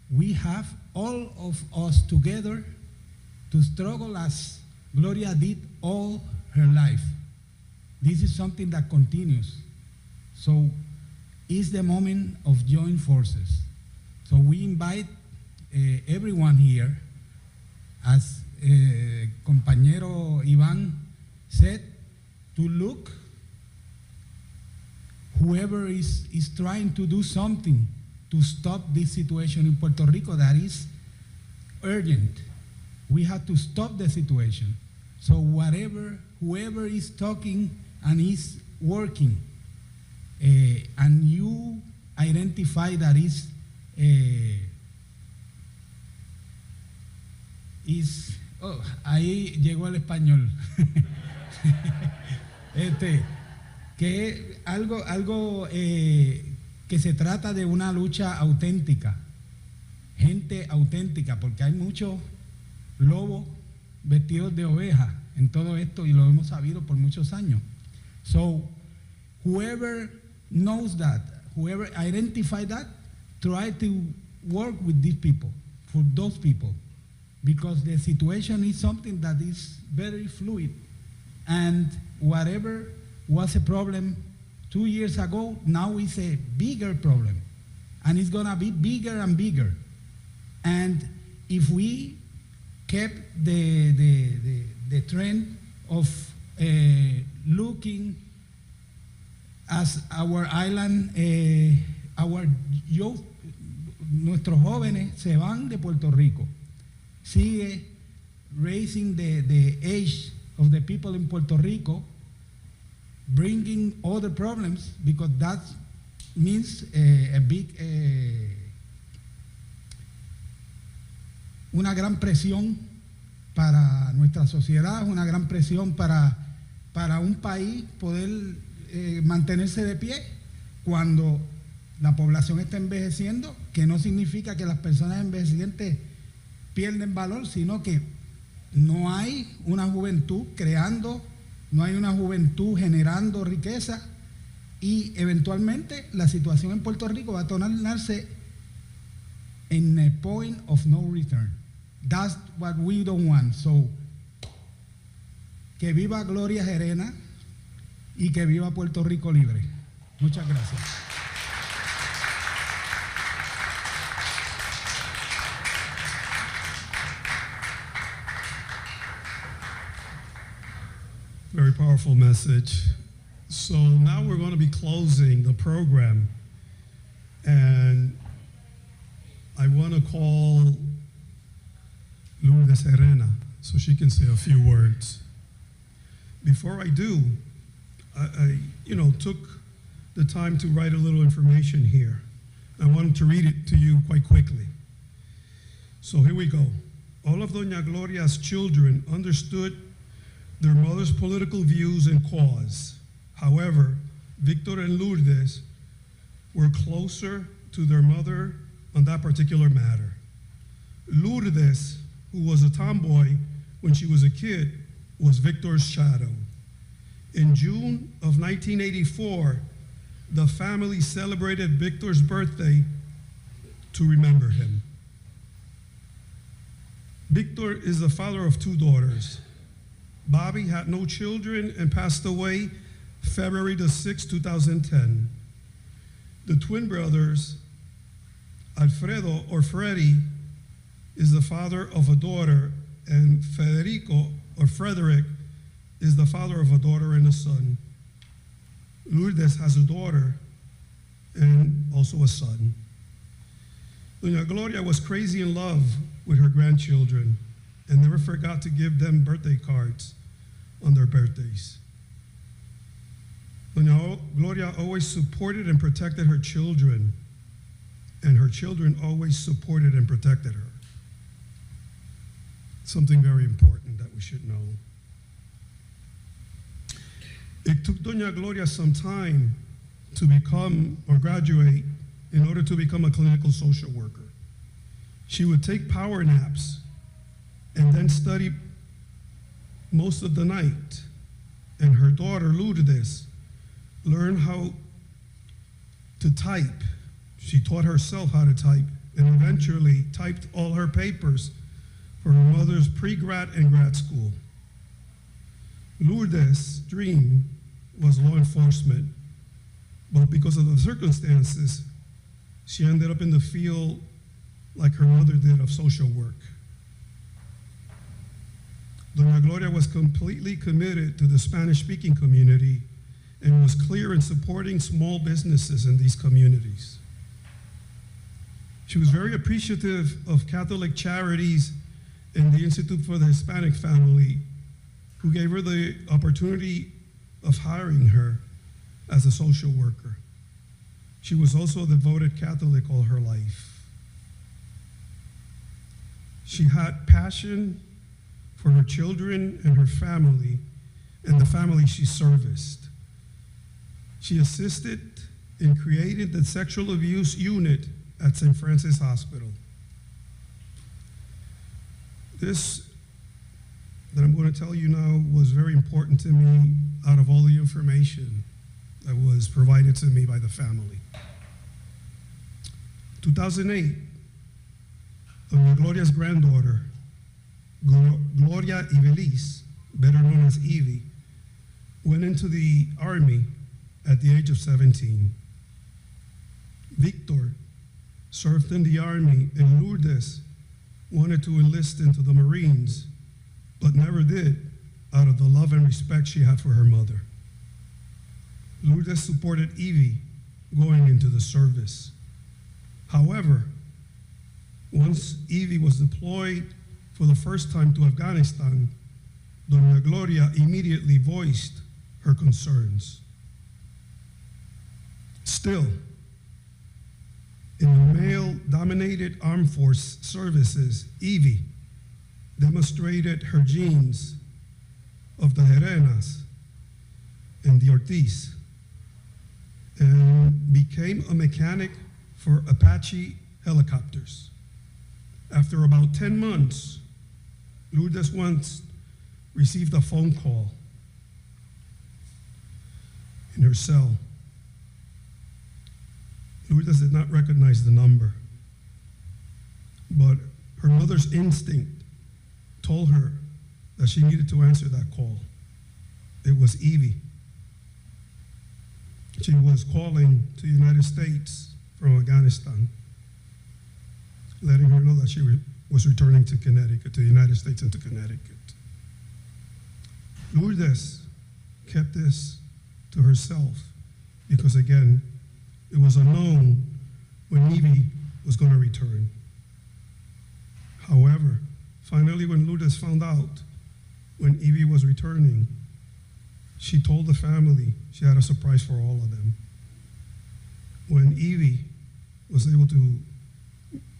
we have all of us together to struggle as Gloria did all her life. This is something that continues. So it's the moment of joint forces. So we invite everyone here, as compañero Iván said, to look whoever is trying to do something to stop this situation in Puerto Rico that is urgent. We have to stop the situation. So whoever is talking and is working, and you identify that is ahí llegó el español. Que algo que se trata de una lucha auténtica, gente auténtica, porque hay muchos lobos vestidos de oveja en todo esto y lo hemos sabido por muchos años. So, whoever knows that, whoever identifies that, try to work with these people, for those people, because the situation is something that is very fluid, and whatever was a problem 2 years ago, now is a bigger problem, and it's gonna be bigger and bigger. And if we kept the trend of looking as our island, our youth, nuestros jóvenes se van de Puerto Rico, sigue raising the age of the people in Puerto Rico, bringing other problems, because that means a big, una gran presión para nuestra sociedad, una gran presión para un país poder mantenerse de pie cuando la población está envejeciendo, que no significa que las personas envejecientes pierden valor, sino que no hay una juventud creando, no hay una juventud generando riqueza, y eventualmente la situación en Puerto Rico va a tornarse en a point of no return. That's what we don't want. So, que viva Gloria Gerena y que viva Puerto Rico libre. Muchas gracias.
Very powerful message. So now we're going to be closing the program, and I want to call Gloria Gerena so she can say a few words. Before I do, I took the time to write a little information here. I wanted to read it to you quite quickly. So here we go. All of Doña Gloria's children understood their mother's political views and cause. However, Victor and Lourdes were closer to their mother on that particular matter. Lourdes, who was a tomboy when she was a kid, was Victor's shadow. In June of 1984, the family celebrated Victor's birthday to remember him. Victor is the father of 2 daughters. Bobby had no children and passed away February the 6th, 2010. The twin brothers, Alfredo or Freddy, is the father of a daughter, and Federico or Frederick is the father of a daughter and a son. Lourdes has a daughter and also a son. Doña Gloria was crazy in love with her grandchildren and never forgot to give them birthday cards on their birthdays. Doña Gloria always supported and protected her children, and her children always supported and protected her. Something very important that we should know. It took Doña Gloria some time to become or graduate in order to become a clinical social worker. She would take power naps and then study most of the night. And her daughter, Lourdes, learned how to type. She taught herself how to type and eventually typed all her papers for her mother's pre-grad and grad school. Lourdes' dream was law enforcement, but because of the circumstances, she ended up in the field like her mother did of social work. Doña Gloria was completely committed to the Spanish-speaking community and was clear in supporting small businesses in these communities. She was very appreciative of Catholic charities and the Institute for the Hispanic Family, who gave her the opportunity of hiring her as a social worker. She was also a devoted Catholic all her life. She had passion for her children and her family and the family she serviced. She assisted in creating the sexual abuse unit at St. Francis Hospital. This that I'm going to tell you now was very important to me out of all the information that was provided to me by the family. 2008, Doña Gloria's granddaughter, Gloria Ibeliz, better known as Evie, went into the Army at the age of 17. Victor served in the Army, and Lourdes wanted to enlist into the Marines, but never did out of the love and respect she had for her mother. Lourdes supported Evie going into the service. However, once Evie was deployed for the first time to Afghanistan, Doña Gloria immediately voiced her concerns. Still, in the male-dominated armed force services, Evie demonstrated her genes of the Gerenas and the Ortiz and became a mechanic for Apache helicopters. After about 10 months, Lourdes once received a phone call in her cell. Lourdes did not recognize the number, but her mother's instinct told her that she needed to answer that call. It was Evie. She was calling to the United States from Afghanistan, letting her know that she was returning to Connecticut, to the United States and to Connecticut. Lourdes kept this to herself because, again, it was unknown when Evie was going to return. However, finally, when Lourdes found out when Evie was returning, she told the family she had a surprise for all of them. When Evie was able to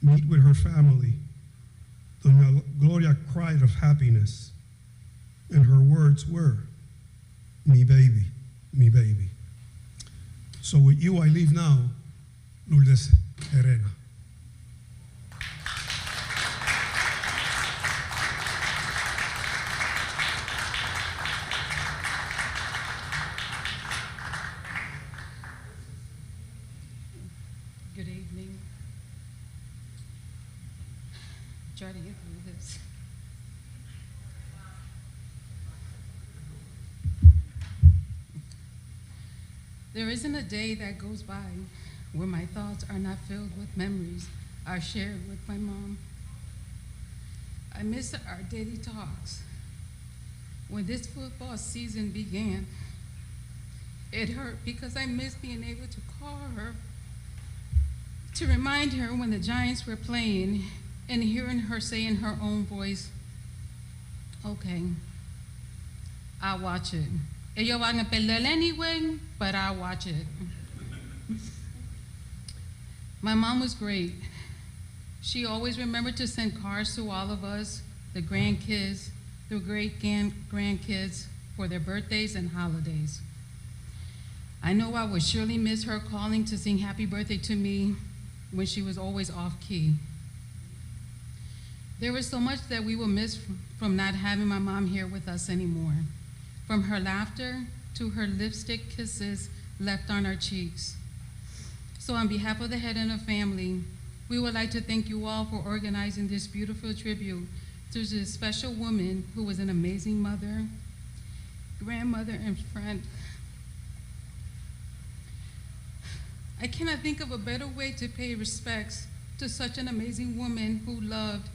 meet with her family, Doña Gloria cried of happiness, and her words were, "Mi baby, mi baby." So with you, I leave now, Lourdes Gerena.
Good evening. Try to get through this. There isn't a day that goes by where my thoughts are not filled with memories I shared with my mom. I miss our daily talks. When this football season began, it hurt because I missed being able to call her, to remind her when the Giants were playing and hearing her say in her own voice, "Okay, I'll watch it. Ellos van a perder anyway, but I'll watch it." My mom was great. She always remembered to send cards to all of us, the grandkids, the great-grandkids, for their birthdays and holidays. I know I would surely miss her calling to sing happy birthday to me when she was always off-key. There was so much that we will miss from not having my mom here with us anymore, from her laughter to her lipstick kisses left on our cheeks. So on behalf of the Gerena family, we would like to thank you all for organizing this beautiful tribute to this special woman who was an amazing mother, grandmother, and friend. I cannot think of a better way to pay respects to such an amazing woman who loved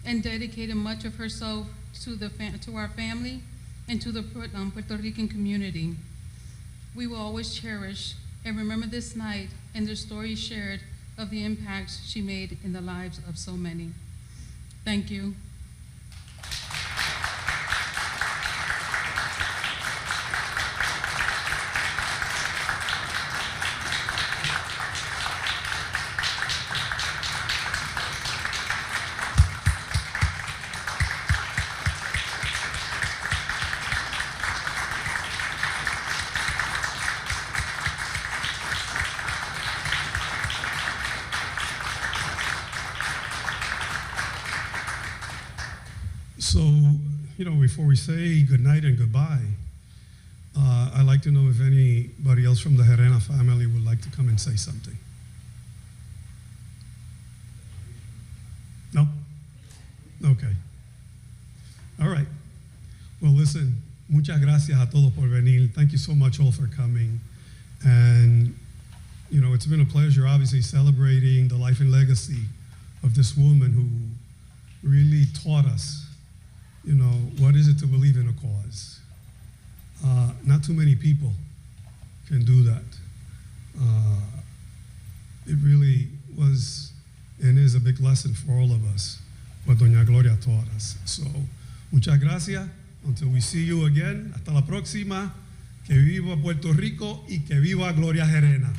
and dedicated much of herself to our family and to the Puerto Rican community. We will always cherish and remember this night and the stories shared of the impacts she made in the lives of so many. Thank you.
So, you know, before we say good night and goodbye, I'd like to know if anybody else from the Gerena family would like to come and say something. No? Okay. All right. Well, listen, muchas gracias a todos por venir. Thank you so much all for coming. And, you know, it's been a pleasure, obviously, celebrating the life and legacy of this woman who really taught us, you know, what is it to believe in a cause. Not too many people can do that. It really was and is a big lesson for all of us, what Doña Gloria taught us. So, muchas gracias. Until we see you again. Hasta la próxima. Que viva Puerto Rico y que viva Gloria Gerena.